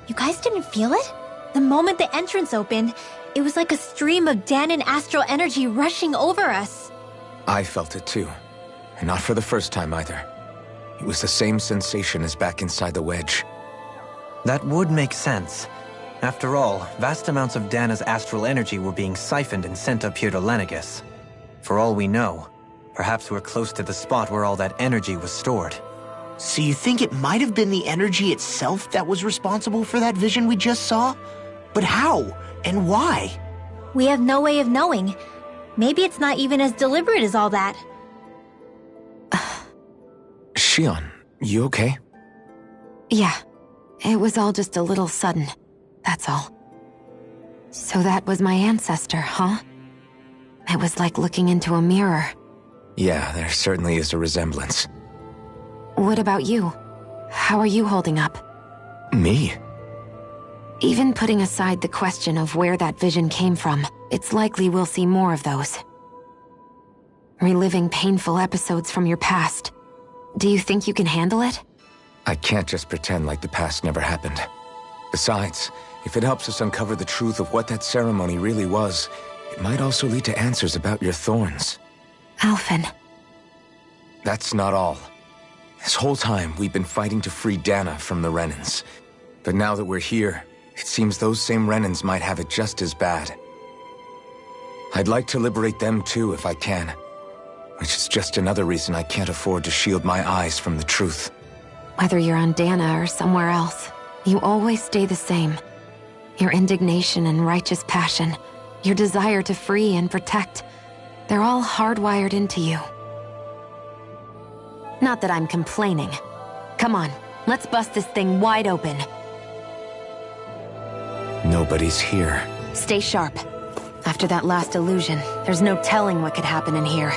You guys didn't feel it? The moment the entrance opened, it was like a stream of Danon astral energy rushing over us. I felt it too. And not for the first time either. It was the same sensation as back inside the wedge. That would make sense. After all, vast amounts of Dana's astral energy were being siphoned and sent up here to Lenegus. For all we know, perhaps we're close to the spot where all that energy was stored. So you think it might have been the energy itself that was responsible for that vision we just saw? But how? And why? We have no way of knowing. Maybe it's not even as deliberate as all that. Shion, you okay? Yeah. It was all just a little sudden. That's all. So that was my ancestor, huh? It was like looking into a mirror. Yeah, there certainly is a resemblance. What about you? How are you holding up? Me? Even putting aside the question of where that vision came from, it's likely we'll see more of those. Reliving painful episodes from your past. Do you think you can handle it? I can't just pretend like the past never happened. Besides, if it helps us uncover the truth of what that ceremony really was, it might also lead to answers about your thorns. Alphen. That's not all. This whole time, we've been fighting to free Dana from the Renans. But now that we're here, it seems those same Renans might have it just as bad. I'd like to liberate them too if I can. Which is just another reason I can't afford to shield my eyes from the truth. Whether you're on Dana or somewhere else, you always stay the same. Your indignation and righteous passion, your desire to free and protect, they're all hardwired into you. Not that I'm complaining. Come on, let's bust this thing wide open. Nobody's here. Stay sharp. After that last illusion, there's no telling what could happen in here.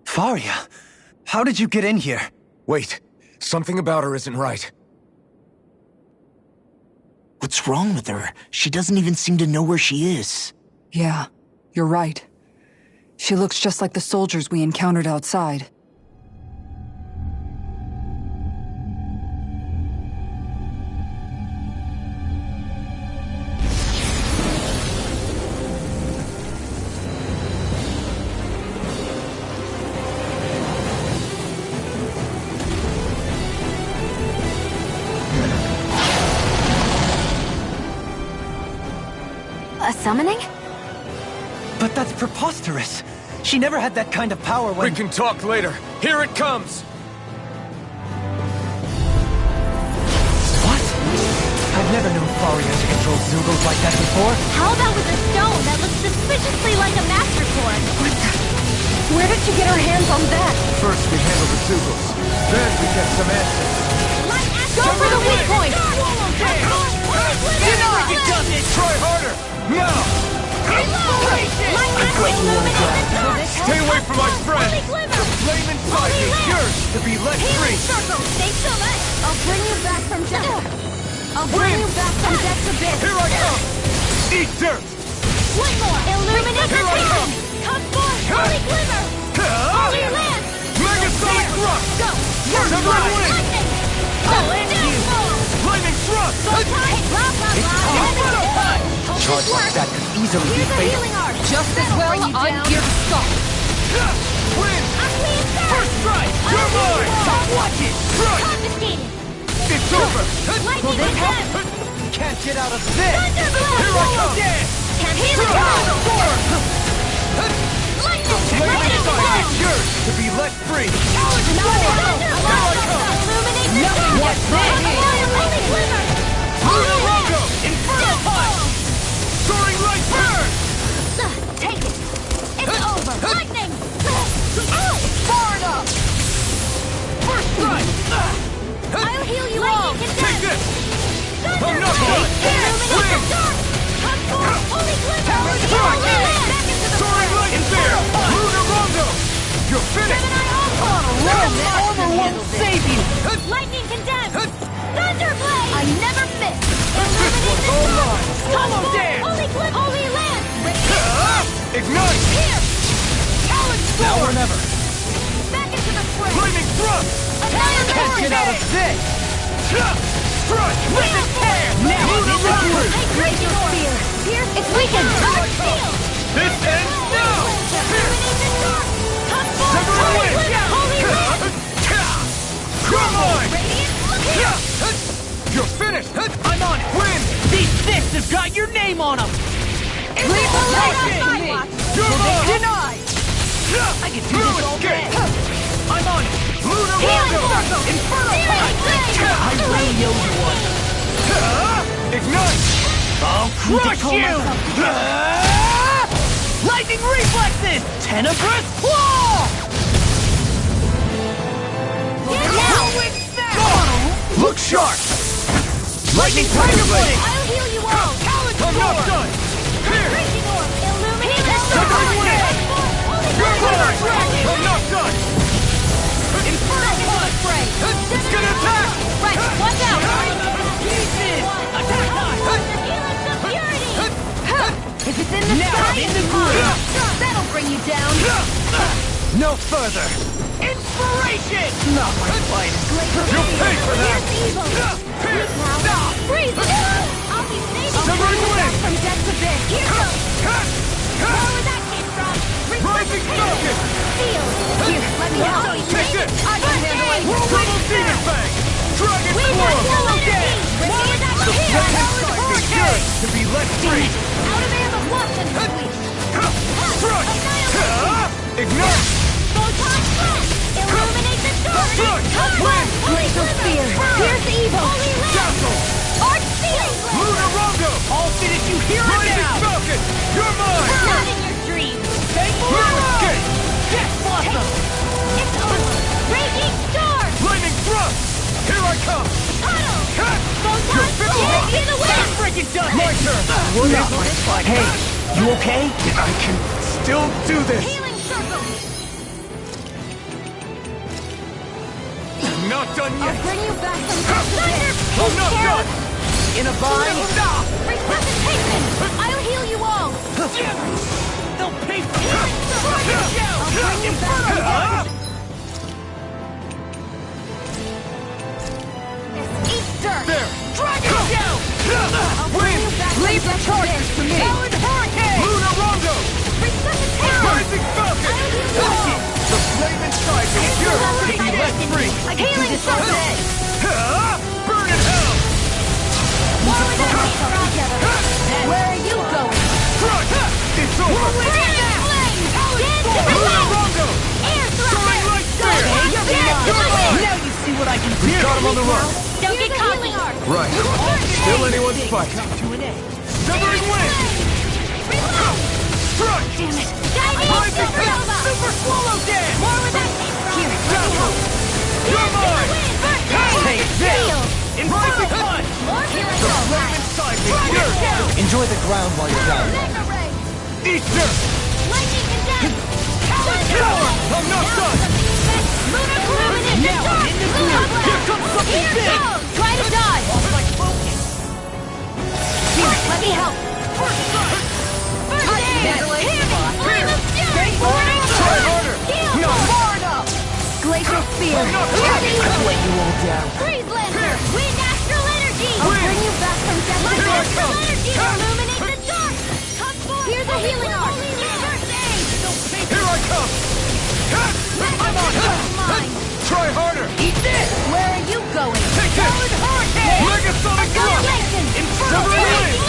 Faria, how did you get in here? Wait, something about her isn't right. What's wrong with her? She doesn't even seem to know where she is. Yeah, you're right. She looks just like the soldiers we encountered outside. A summoning? But that's preposterous. She never had that kind of power when— We can talk later. Here it comes! What? I've never known Faria to control Zugos like that before. How about with a stone that looks suspiciously like a master sword? Where did she get her hands on that? First we handle the Zugos, then we get some answers. Go for the weak point! You know I can done this! Try harder! Now! Stay away from my friend! The flame inside me is yours to be let free! I'll bring you back from death. I'll bring you back from death's abyss. Here I come! Eat dirt! One more! Illuminate the Here I town! come! Come forth! Holy Glimmer! Holy Land! Megasonic Thrust! Go! First blood! Lightning! I'll end you! Lightning Thrust! Charge like that could easily be fatal. Just as well, I'm here to stop. Win! First strike! You're mine! Watch it! Strike! Confiscated! It's over! Lightning condemned! Can't get out of this! Here I come! Can't heal it! Lightning! Flame inside is yours to be let free! Illuminate the town! What's that? Holy Glimmer! Lunar Rongo! Inferno Punch! Soaring Light Burn! Take it! It's over! Lightning! Ow! Far enough! First strike! I'll heal you all! Take this! I'm not done! Illuminate the dark! Come forth! Holy Glimmer! Strike! Holy Land! Back into the Soaring Light Inferno! Lunar Rongo! You're finished! Armor won't save you! Lightning condemned! Thunderblade! I never miss! This one's all mine! Come Hollow forth! Dance! Holy Land! Ignite! Here! Talon Now or never. Back into the fray! Lightning thrust! Can't get out of this! Strike! Lightning tear! Now I'm in the groove! Raging spear! Pierce! It's weakened! Arch shield! This ends now! Illuminate the dark! Come forth! Several Holy wins! Glitter! Holy Red! Come on! Radiant! Look here! You're finished! I'm on it! Win! These fists have got your name on them! Leave the light on my watch! You're mine! Denied! I can do this all day! I'm on it! Lunar Healing Rondo! circle! Inferno Searing Punch! flame! I really owe you one! Ignite! I'll crush you! Lightning reflexes! Tenebrous claw! Whirlwind snap! Look sharp! Lightning Tiger Blade! I'll heal you all! I'm not done! Here! Raging orb! Illuminate the Several dark! wins! You're mine! I'm not done! Inferno Punch! It's gonna attack! Right, watch out! Pieces! Attack time! Healing some purity! If it's in the sky, I'm in the groove! That'll bring you down! No further! Inspiration! Not my fight! You'll pay for that! Here's evil! Here! Now, freeze! I'll be saving Several you wins! from death to this! Here goes! Where that came from? Rising Falcon! Seal! Here, let me help you! Take it! I can handle it! Whirlwind Demon Fang! Dragon We Claw! want yellow again! Where is that The here? flame inside is yours to be let free! Out of ammo, watch and sweep! Strike! Annihilate! Ignite! Photon blast! Illuminate the dark! Strike! Come Win! Glacial spear! Here's evil! Holy Red! Dazzle! Arch shield! Lunar Rondo! I'll finish you here and Rising now! Falcon! You're mine! Not in your dreams! Take Lunar Escape! Get Blossom! It's over! Raging storm! Lightning Thrust! Here I come! Tunnel! Photon You're blast! Give it away! Freaking done! My turn! Not my fight! Hey, you okay? I can still do this! Healing circle! Not done I'll yet! bring you back from thunder! I'm not done! In a bind? Resuscitation! I'll heal you all! They'll pay for Healing circle! I'll bring you back from Easter! There! Dragon Shell! Win! Leave the charges to me! Talon Hurricane! Lunar Rondo! Resuscitation! Rising Falcon! The flame inside is yours to be let free! Healing circle! Burn in hell! Where are you going? Crush! It's over! Brilliant flame! Dance to the Lunar left! Rondo! Air Soaring thrust! Light Spear! Dance to the You're mine! Now you see what I can do! We got him on the run! Don't get cocky! Right. Still anyone's fight. To an end. Severing Wind! Reload! Strike! Damn it! Diving Rising supernova! Super Swallow Dance! More where that came from! Here, Dazzle! You're mine! Take this! Inferno Punch! More healing The circle! flame inside me is yours! Enjoy the ground while you're down. Mega ray! Easter! Lightning condensed! I'm not done! Lunar illuminate the Now dark! I'm in the Lunar groove. blast! Here comes something Here big. goes! Try to dodge! Like focus! Here, let me help! First strike! First aid! handle it. Healing! Flame of fury! Stay forward! Try harder! Heal! No! Far enough! Glacial spear! I'm not Ready! Lay you all down. Freeze Lancer! Wind astral energy! I'll bring you back from death! My Here I astral come. energy! Illuminate the dark! Come forth! Here's a healing arm! First aid! Here I come! I'm on mine! Try harder! Eat this! Where are you going? Take this! Talon Hurricane! Megasonic Thrust! Annihilation! Inferno Wind!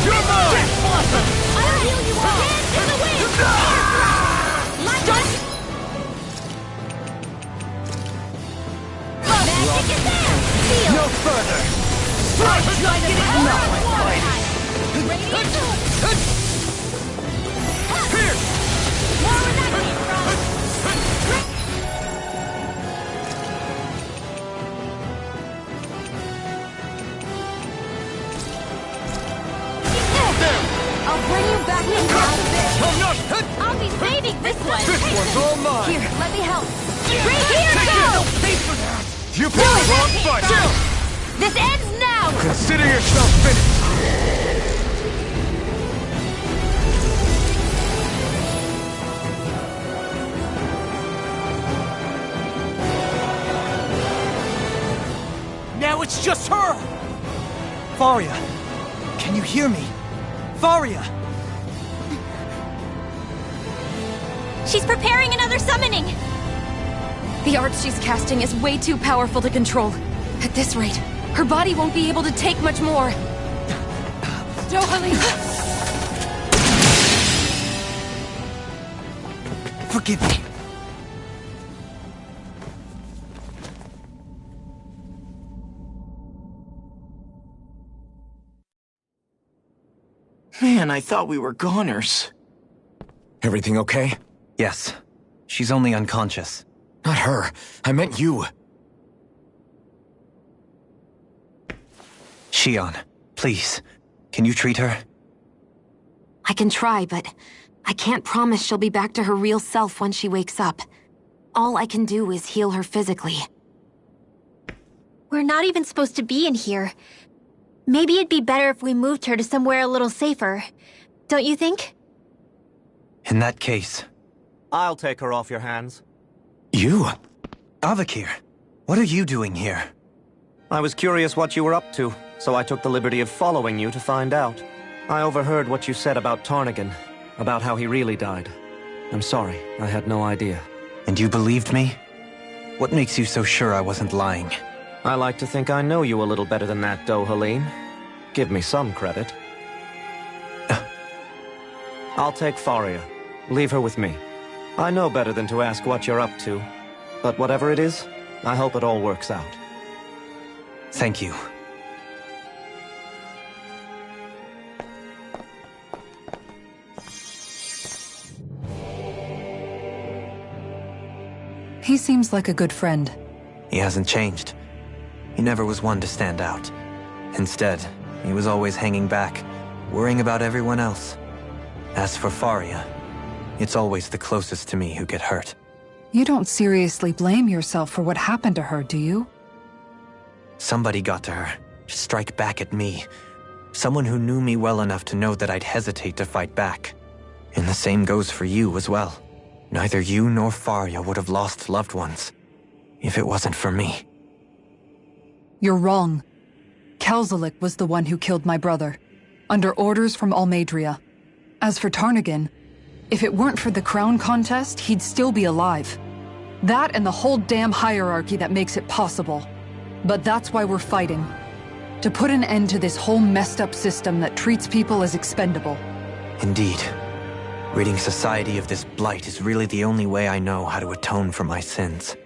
You're mine! Blossom! I'll heal you all! Dance in the wind! My touch! Magic is there! Seal! No further! Strike! Not my fight! Radiant! Pierce! More where that came from! I'll bring you back in time. I'm not... I'll be saving this one. This one's all mine! Here, let me help. Right here, Take go! it! Pay for that! You picked the wrong fight! This ends now! Consider yourself finished! Faria! Can you hear me? Faria! She's preparing another summoning! The art she's casting is way too powerful to control. At this rate, her body won't be able to take much more. Dohalim! Forgive me. Man, I thought we were goners. Everything okay? Yes. She's only unconscious. Not her. I meant you. Shion, please. Can you treat her? I can try, but I can't promise she'll be back to her real self when she wakes up. All I can do is heal her physically. We're not even supposed to be in here. Maybe it'd be better if we moved her to somewhere a little safer. Don't you think? In that case... I'll take her off your hands. You? Avakir, what are you doing here? I was curious what you were up to, so I took the liberty of following you to find out. I overheard what you said about Tarnagan, about how he really died. I'm sorry, I had no idea. And you believed me? What makes you so sure I wasn't lying? I like to think I know you a little better than that, Dohalim. Give me some credit. I'll take Faria. Leave her with me. I know better than to ask what you're up to. But whatever it is, I hope it all works out. Thank you. He seems like a good friend. He hasn't changed. He never was one to stand out. Instead, he was always hanging back, worrying about everyone else. As for Faria, it's always the closest to me who get hurt. You don't seriously blame yourself for what happened to her, do you? Somebody got to her, to strike back at me. Someone who knew me well enough to know that I'd hesitate to fight back. And the same goes for you as well. Neither you nor Faria would have lost loved ones, if it wasn't for me. You're wrong. Kelzelik was the one who killed my brother, under orders from Almadria. As for Tarnagan, if it weren't for the crown contest, he'd still be alive. That and the whole damn hierarchy that makes it possible. But that's why we're fighting. To put an end to this whole messed up system that treats people as expendable. Indeed. Ridding society of this blight is really the only way I know how to atone for my sins.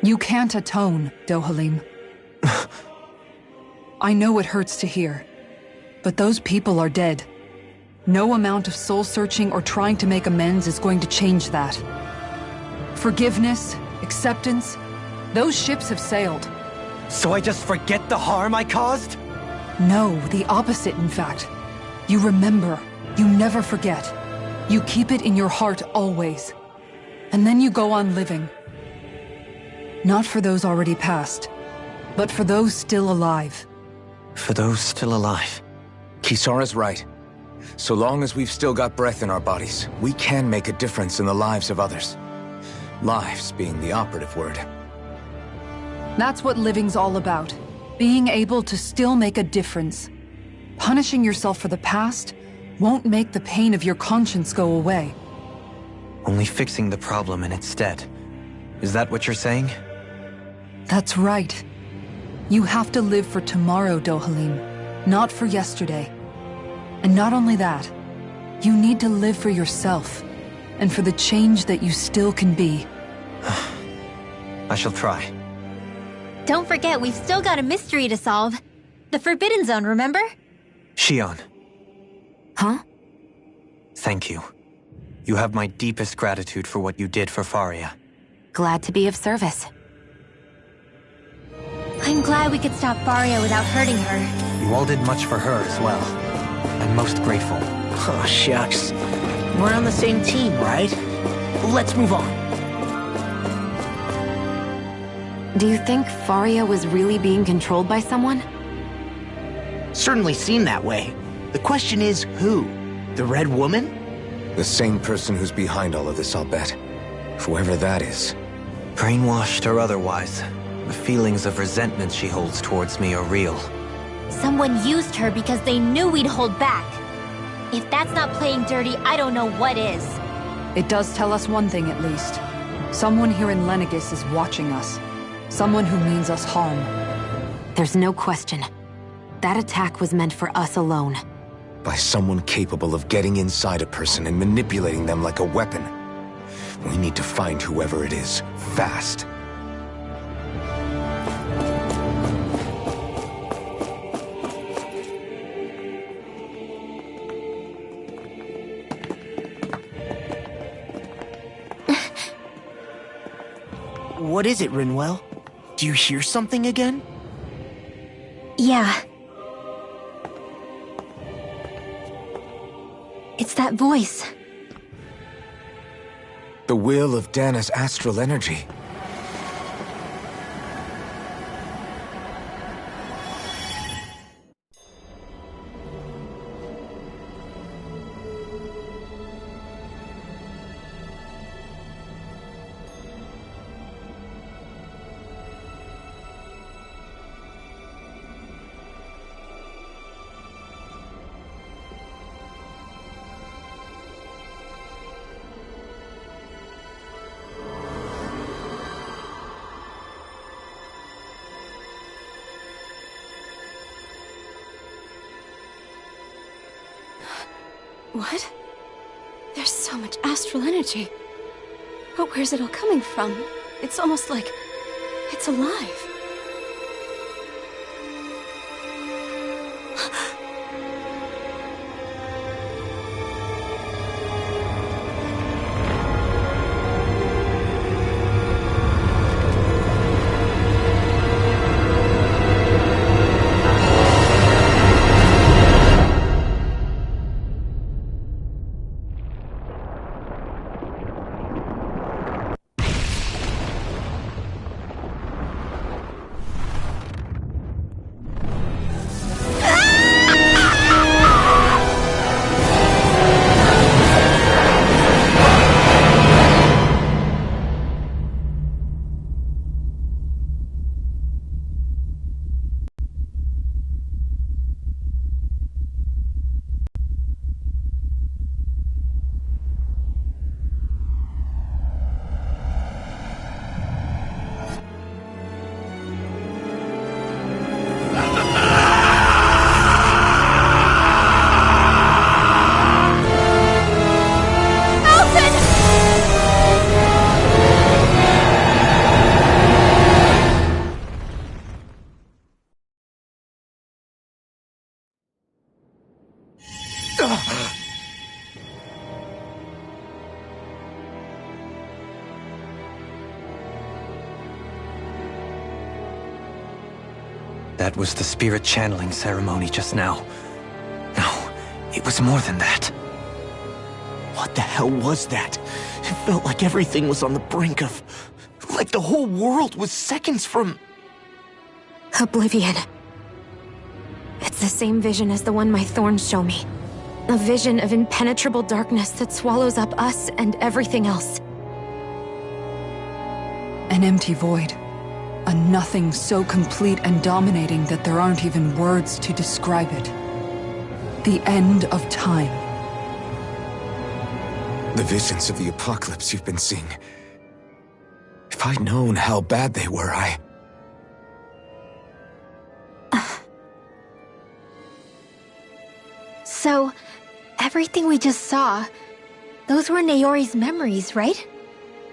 You can't atone, Dohalim. I know it hurts to hear, but those people are dead. No amount of soul-searching or trying to make amends is going to change that. Forgiveness, acceptance, those ships have sailed. So I just forget the harm I caused? No, the opposite, in fact. You remember. You never forget. You keep it in your heart always. And then you go on living. Not for those already passed, but for those still alive. For those still alive. Kisara's right. So long as we've still got breath in our bodies, we can make a difference in the lives of others. Lives being the operative word. That's what living's all about. Being able to still make a difference. Punishing yourself for the past won't make the pain of your conscience go away. Only fixing the problem in its stead. Is that what you're saying? That's right. You have to live for tomorrow, Dohalim, not for yesterday. And not only that, you need to live for yourself, and for the change that you still can be. I shall try. Don't forget, we've still got a mystery to solve. The Forbidden Zone, remember? Shion. Huh? Thank you. You have my deepest gratitude for what you did for Faria. Glad to be of service. I'm glad we could stop Faria without hurting her. You all did much for her as well. I'm most grateful. Oh, shucks. We're on the same team, right? Let's move on. Do you think Faria was really being controlled by someone? Certainly seemed that way. The question is, who? The Red Woman? The same person who's behind all of this, I'll bet. Whoever that is. Brainwashed or otherwise, the feelings of resentment she holds towards me are real. Someone used her because they knew we'd hold back. If that's not playing dirty, I don't know what is. It does tell us one thing at least. Someone here in Lenegis is watching us. Someone who means us harm. There's no question. That attack was meant for us alone. By someone capable of getting inside a person and manipulating them like a weapon. We need to find whoever it is, fast. What is it, Rinwell? Do you hear something again? Yeah. It's that voice. The will of Dana's astral energy. What? There's so much astral energy. But where's it all coming from? It's almost like it's alive. That was the spirit channeling ceremony just now. No, it was more than that. What the hell was that? It felt like everything was on the brink of... like the whole world was seconds from... Oblivion. It's the same vision as the one my thorns show me. A vision of impenetrable darkness that swallows up us and everything else. An empty void. A nothing so complete and dominating that there aren't even words to describe it. The end of time. The visions of the apocalypse you've been seeing. If I'd known how bad they were, So, everything we just saw, those were Naori's memories, right?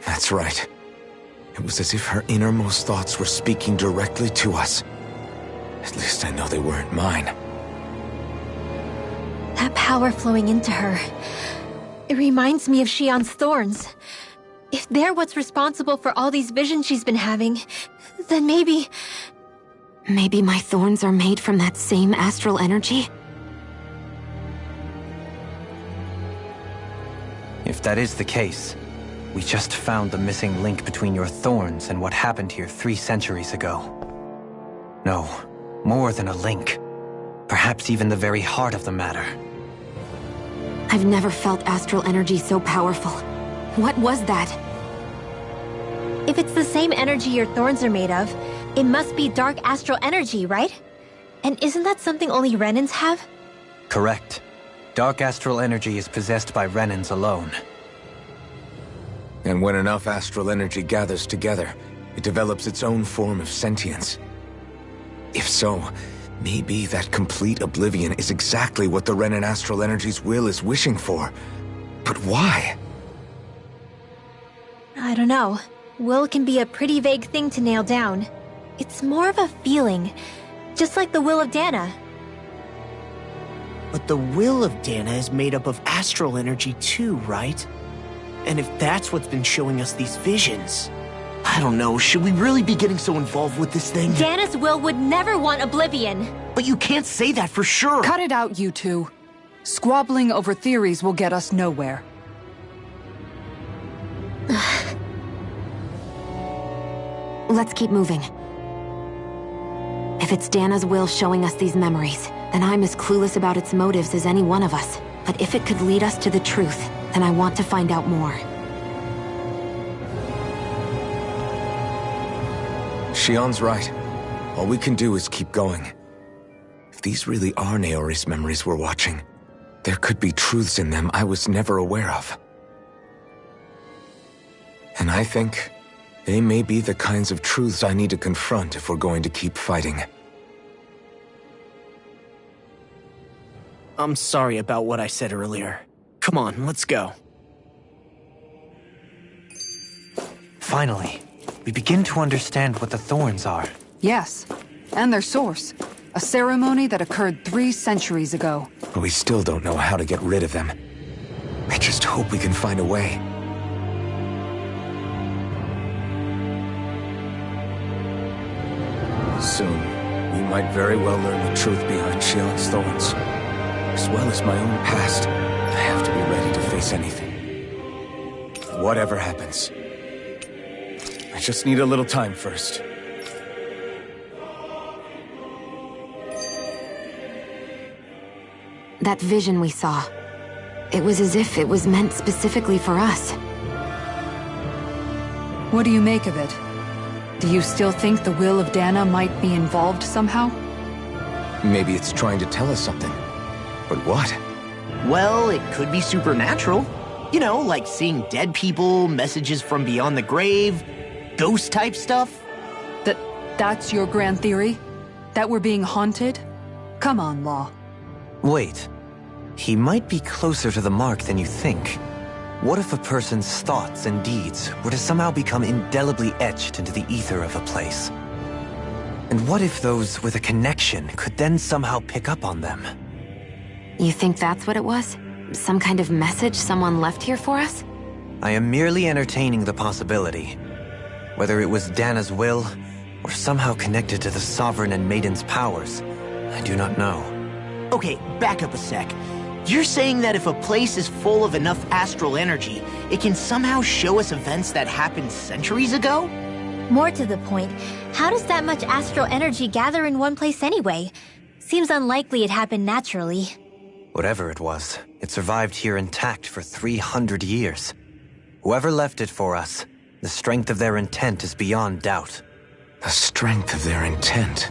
That's right. It was as if her innermost thoughts were speaking directly to us. At least I know they weren't mine. That power flowing into her, it reminds me of Shion's thorns. If they're what's responsible for all these visions she's been having, then maybe... Maybe my thorns are made from that same astral energy? If that is the case, we just found the missing link between your thorns and what happened here 3 centuries ago. No, more than a link. Perhaps even the very heart of the matter. I've never felt astral energy so powerful. What was that? If it's the same energy your thorns are made of, it must be dark astral energy, right? And isn't that something only Renans have? Correct. Dark astral energy is possessed by Renans alone. And when enough astral energy gathers together, it develops its own form of sentience. If so, maybe that complete oblivion is exactly what the Renan astral energy's will is wishing for. But why? I don't know. Will can be a pretty vague thing to nail down. It's more of a feeling, just like the will of Dana. But the will of Dana is made up of astral energy too, right? And if that's what's been showing us these visions... I don't know, should we really be getting so involved with this thing? Dana's will would never want oblivion. But you can't say that for sure. Cut it out, you two. Squabbling over theories will get us nowhere. Let's keep moving. If it's Dana's will showing us these memories, then I'm as clueless about its motives as any one of us. But if it could lead us to the truth, then I want to find out more. Shion's right. All we can do is keep going. If these really are Naori's memories we're watching, there could be truths in them I was never aware of. And I think they may be the kinds of truths I need to confront if we're going to keep fighting. I'm sorry about what I said earlier. Come on, let's go. Finally, we begin to understand what the thorns are. Yes, and their source. A ceremony that occurred 3 centuries ago. But we still don't know how to get rid of them. I just hope we can find a way. Soon, we might very well learn the truth behind Shion's thorns. As well as my own past, I have to be ready to face anything. Whatever happens. I just need a little time first. That vision we saw. It was as if it was meant specifically for us. What do you make of it? Do you still think the will of Dana might be involved somehow? Maybe it's trying to tell us something. But what? Well, it could be supernatural. You know, like seeing dead people, messages from beyond the grave, ghost-type stuff. That's your grand theory? That we're being haunted? Come on, Law. Wait. He might be closer to the mark than you think. What if a person's thoughts and deeds were to somehow become indelibly etched into the ether of a place? And what if those with a connection could then somehow pick up on them? You think that's what it was? Some kind of message someone left here for us? I am merely entertaining the possibility. Whether it was Dana's will, or somehow connected to the Sovereign and Maiden's powers, I do not know. Okay, back up a sec. You're saying that if a place is full of enough astral energy, it can somehow show us events that happened centuries ago? More to the point, how does that much astral energy gather in one place anyway? Seems unlikely it happened naturally. Whatever it was, it survived here intact for 300 years. Whoever left it for us, the strength of their intent is beyond doubt. The strength of their intent.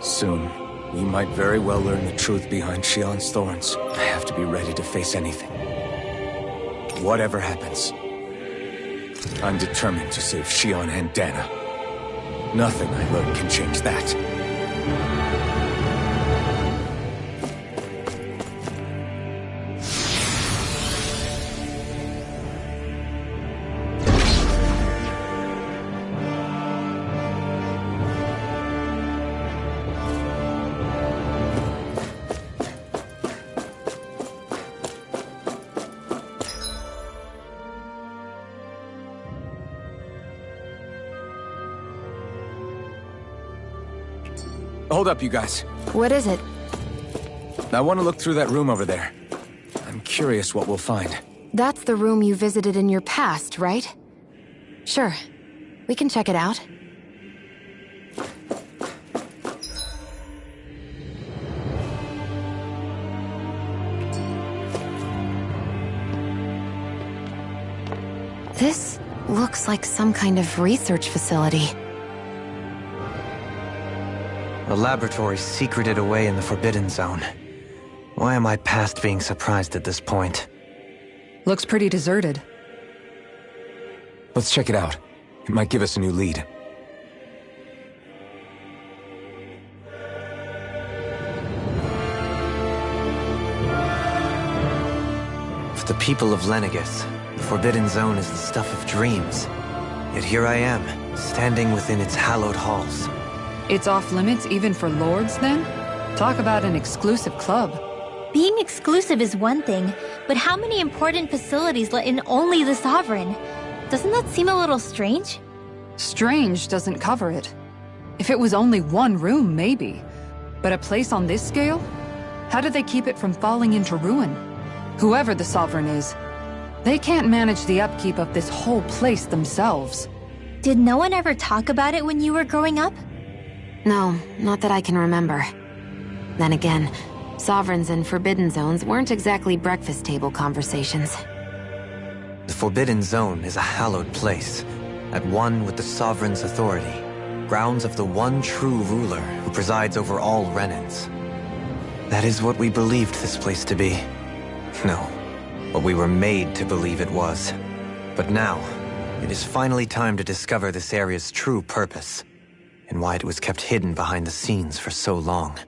Soon, We might very well learn the truth behind Shion's thorns. I have to be ready to face anything. Whatever happens, I'm determined to save Shion and Dana. Nothing I learn can change that. Hold up, you guys. What is it? I want to look through that room over there. I'm curious what we'll find. That's the room you visited in your past, right? Sure. We can check it out. This looks like some kind of research facility. A laboratory secreted away in the Forbidden Zone. Why am I past being surprised at this point? Looks pretty deserted. Let's check it out. It might give us a new lead. For the people of Lenegis, the Forbidden Zone is the stuff of dreams. Yet here I am, standing within its hallowed halls. It's off limits even for lords, then? Talk about an exclusive club. Being exclusive is one thing, but how many important facilities let in only the Sovereign? Doesn't that seem a little strange? Strange doesn't cover it. If it was only one room, maybe. But a place on this scale? How do they keep it from falling into ruin? Whoever the Sovereign is, they can't manage the upkeep of this whole place themselves. Did no one ever talk about it when you were growing up? No, not that I can remember. Then again, Sovereigns and Forbidden Zones weren't exactly breakfast table conversations. The Forbidden Zone is a hallowed place, at one with the Sovereign's authority, grounds of the one true ruler who presides over all Renans. That is what we believed this place to be. No, what we were made to believe it was. But now, it is finally time to discover this area's true purpose, and why it was kept hidden behind the scenes for so long.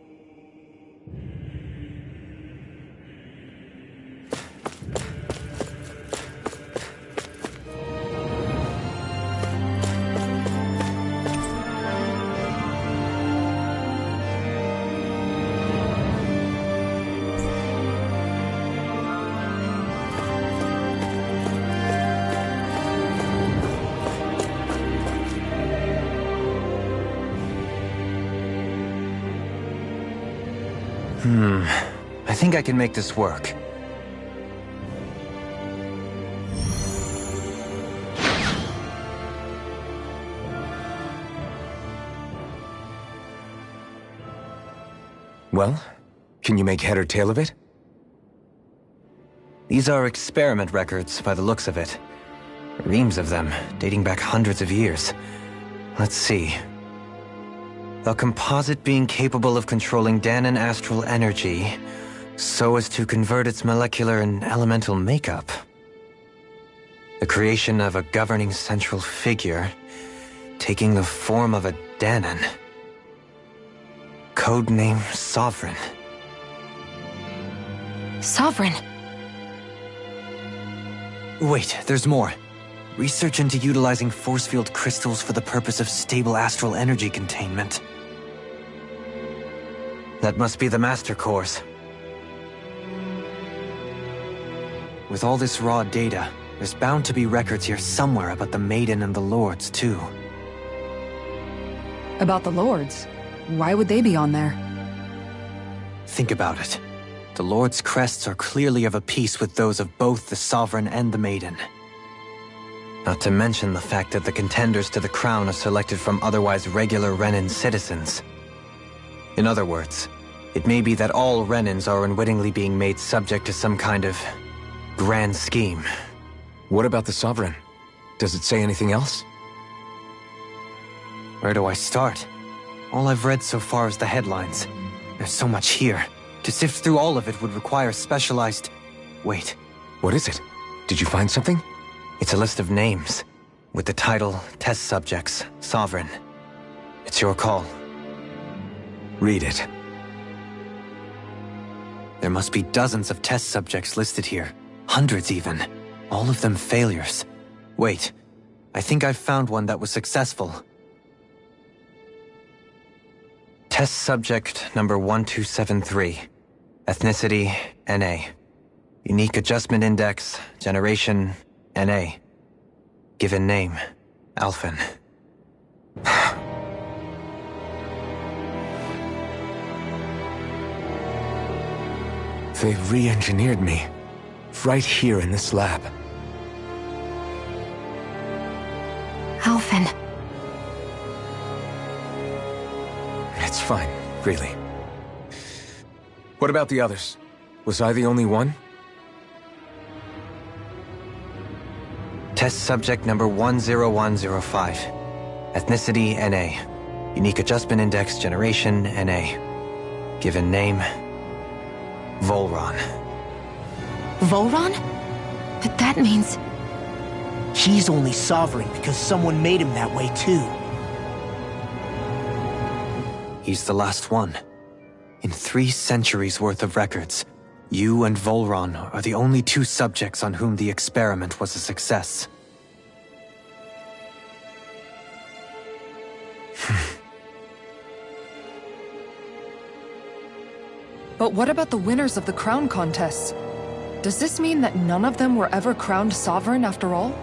I think I can make this work. Well, can you make head or tail of it? These are experiment records, by the looks of it. Reams of them, dating back hundreds of years. Let's see. A composite being capable of controlling Danan astral energy, so as to convert its molecular and elemental makeup. The creation of a governing central figure, taking the form of a Danan. Codename Sovereign. Sovereign? Wait, there's more. Research into utilizing force field crystals for the purpose of stable astral energy containment. That must be the Master Core's. With all this raw data, there's bound to be records here somewhere about the Maiden and the Lords, too. About the Lords? Why would they be on there? Think about it. The Lord's crests are clearly of a piece with those of both the Sovereign and the Maiden. Not to mention the fact that the contenders to the crown are selected from otherwise regular Renan citizens. In other words, it may be that all Renans are unwittingly being made subject to some kind of grand scheme. What about the Sovereign? Does it say anything else? Where do I start? All I've read so far is the headlines. There's so much here. To sift through all of it would require specialized... Wait. What is it? Did you find something? It's a list of names, with the title, Test Subjects, Sovereign. It's your call. Read it. There must be dozens of test subjects listed here. Hundreds even. All of them failures. Wait, I think I've found one that was successful. Test subject number 1273. Ethnicity, NA. Unique adjustment index, generation, NA. Given name, Alphen. They've re-engineered me. Right here in this lab. Alphen. It's fine, really. What about the others? Was I the only one? Test subject number 10105. Ethnicity, NA. Unique adjustment index, generation, NA. Given name, Volron. Volron? But that means... He's only sovereign because someone made him that way too. He's the last one. In 3 centuries worth of records, you and Volron are the only 2 subjects on whom the experiment was a success. But what about the winners of the crown contests? Does this mean that none of them were ever crowned sovereign after all?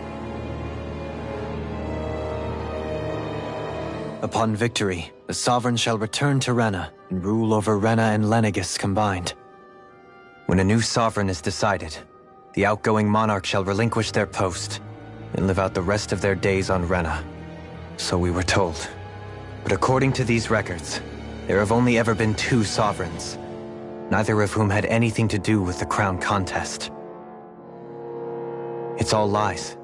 Upon victory, the sovereign shall return to Rena and rule over Rena and Lenegis combined. When a new sovereign is decided, the outgoing monarch shall relinquish their post and live out the rest of their days on Rena. So we were told. But according to these records, there have only ever been 2 sovereigns, neither of whom had anything to do with the crown contest. It's all lies,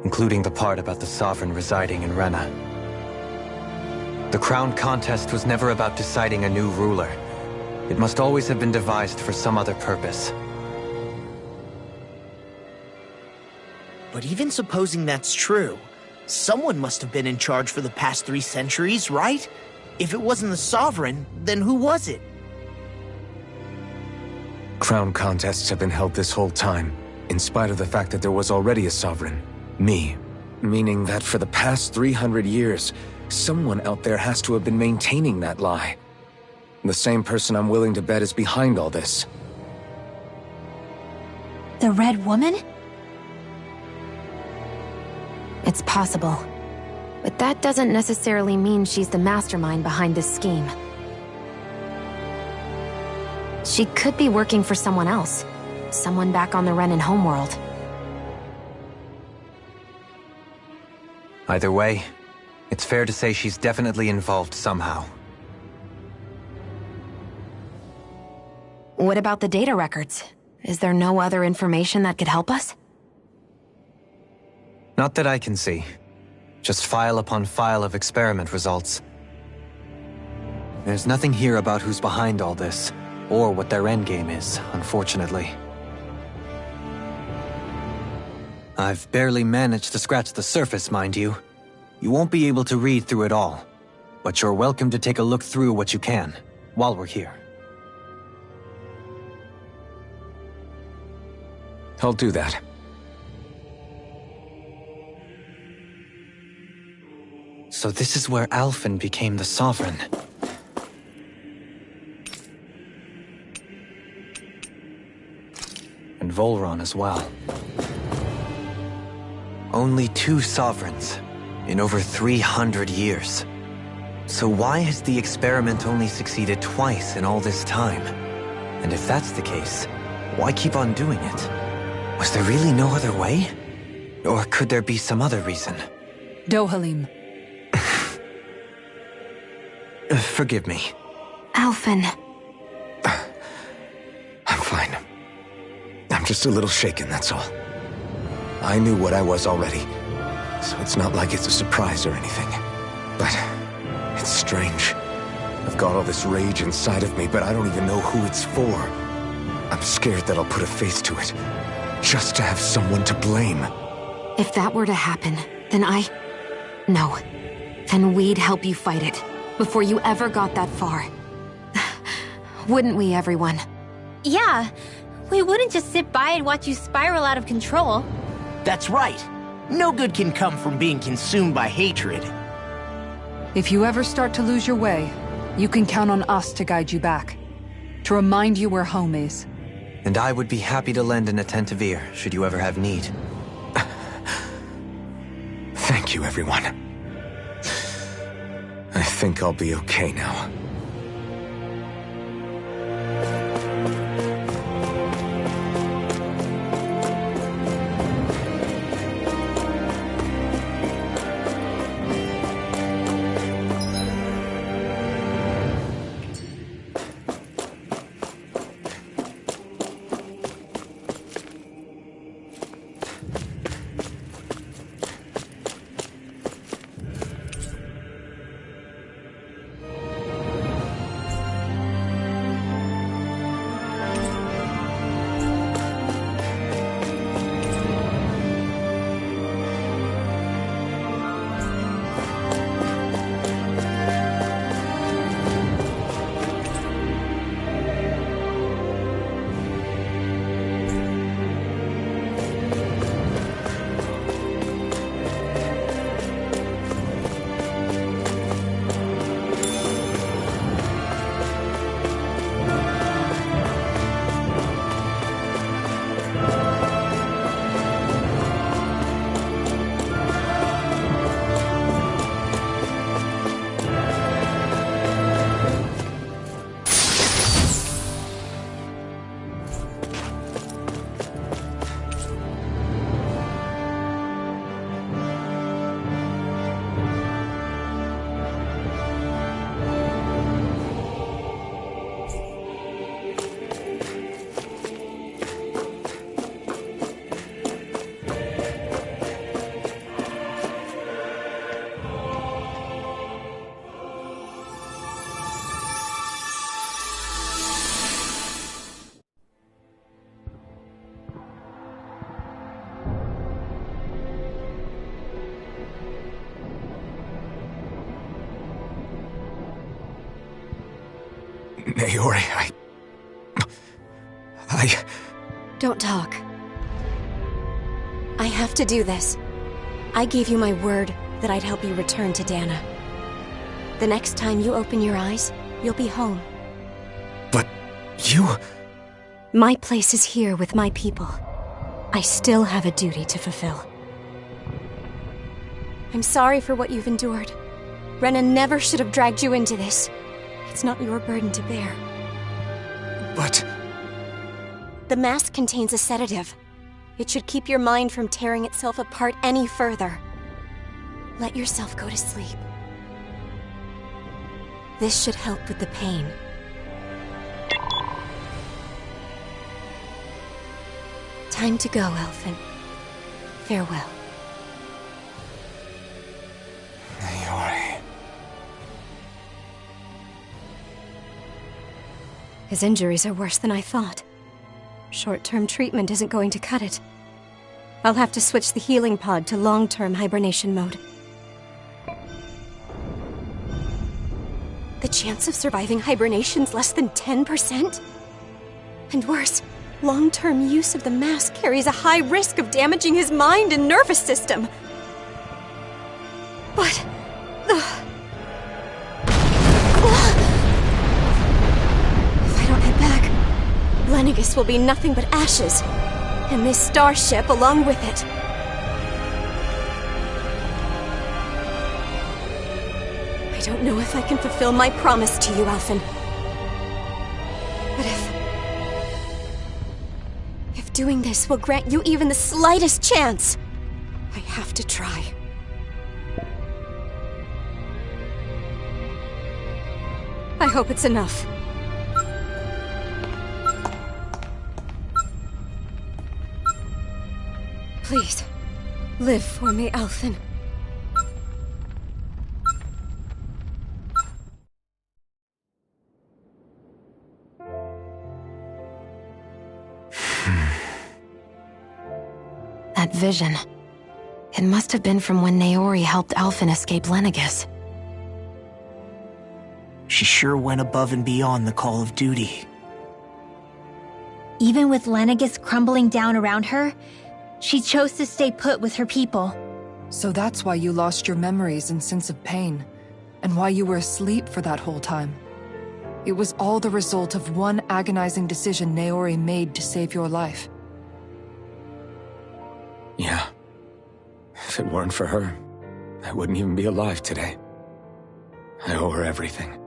including the part about the sovereign residing in Rena. The crown contest was never about deciding a new ruler. It must always have been devised for some other purpose. But even supposing that's true, someone must have been in charge for the past 3 centuries, right? If it wasn't the sovereign, then who was it? Crown contests have been held this whole time, in spite of the fact that there was already a sovereign. Me. Meaning that for the past 300 years, someone out there has to have been maintaining that lie. The same person I'm willing to bet is behind all this. The Red Woman? It's possible. But that doesn't necessarily mean she's the mastermind behind this scheme. She could be working for someone else. Someone back on the Renan homeworld. Either way, it's fair to say she's definitely involved somehow. What about the data records? Is there no other information that could help us? Not that I can see. Just file upon file of experiment results. There's nothing here about who's behind all this, or what their endgame is, unfortunately. I've barely managed to scratch the surface, mind you. You won't be able to read through it all, but you're welcome to take a look through what you can, while we're here. I'll do that. So this is where Alphen became the Sovereign. And Volron as well. Only 2 sovereigns in over 300 years. So why has the experiment only succeeded twice in all this time? And if that's the case, why keep on doing it? Was there really no other way? Or could there be some other reason? Dohalim. Forgive me. Alphen. I'm fine. I'm just a little shaken, that's all. I knew what I was already, so it's not like it's a surprise or anything. But it's strange. I've got all this rage inside of me, but I don't even know who it's for. I'm scared that I'll put a face to it, just to have someone to blame. If that were to happen, then No. Then we'd help you fight it, before you ever got that far. Wouldn't we, everyone? Yeah, we wouldn't just sit by and watch you spiral out of control. That's right. No good can come from being consumed by hatred. If you ever start to lose your way, you can count on us to guide you back. To remind you where home is. And I would be happy to lend an attentive ear, should you ever have need. Thank you, everyone. I think I'll be okay now. Naori, Don't talk. I have to do this. I gave you my word that I'd help you return to Dana. The next time you open your eyes, you'll be home. But you... My place is here with my people. I still have a duty to fulfill. I'm sorry for what you've endured. Rena never should have dragged you into this. It's not your burden to bear. But... The mask contains a sedative. It should keep your mind from tearing itself apart any further. Let yourself go to sleep. This should help with the pain. Time to go, Elfin. Farewell. Naori... His injuries are worse than I thought. Short-term treatment isn't going to cut it. I'll have to switch the healing pod to long-term hibernation mode. The chance of surviving hibernation's less than 10%? And worse, long-term use of the mask carries a high risk of damaging his mind and nervous system. But... Lennigus will be nothing but ashes, and this starship along with it. I don't know if I can fulfill my promise to you, Alphen. But if doing this will grant you even the slightest chance, I have to try. I hope it's enough. Please, live for me, Alphen. That vision. It must have been from when Naori helped Alphen escape Lenegus. She sure went above and beyond the call of duty. Even with Lenegus crumbling down around her, she chose to stay put with her people. So that's why you lost your memories and sense of pain, and why you were asleep for that whole time. It was all the result of one agonizing decision Naori made to save your life. Yeah. If it weren't for her, I wouldn't even be alive today. I owe her everything.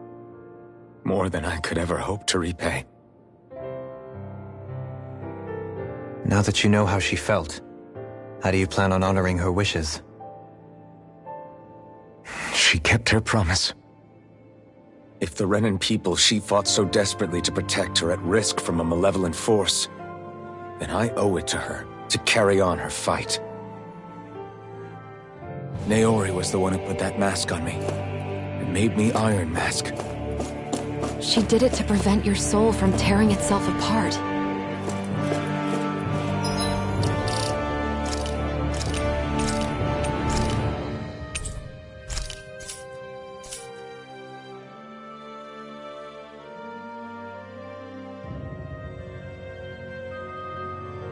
More than I could ever hope to repay. Now that you know how she felt, how do you plan on honoring her wishes? She kept her promise. If the Renan people she fought so desperately to protect are at risk from a malevolent force, then I owe it to her to carry on her fight. Naori was the one who put that mask on me, and made me Iron Mask. She did it to prevent your soul from tearing itself apart.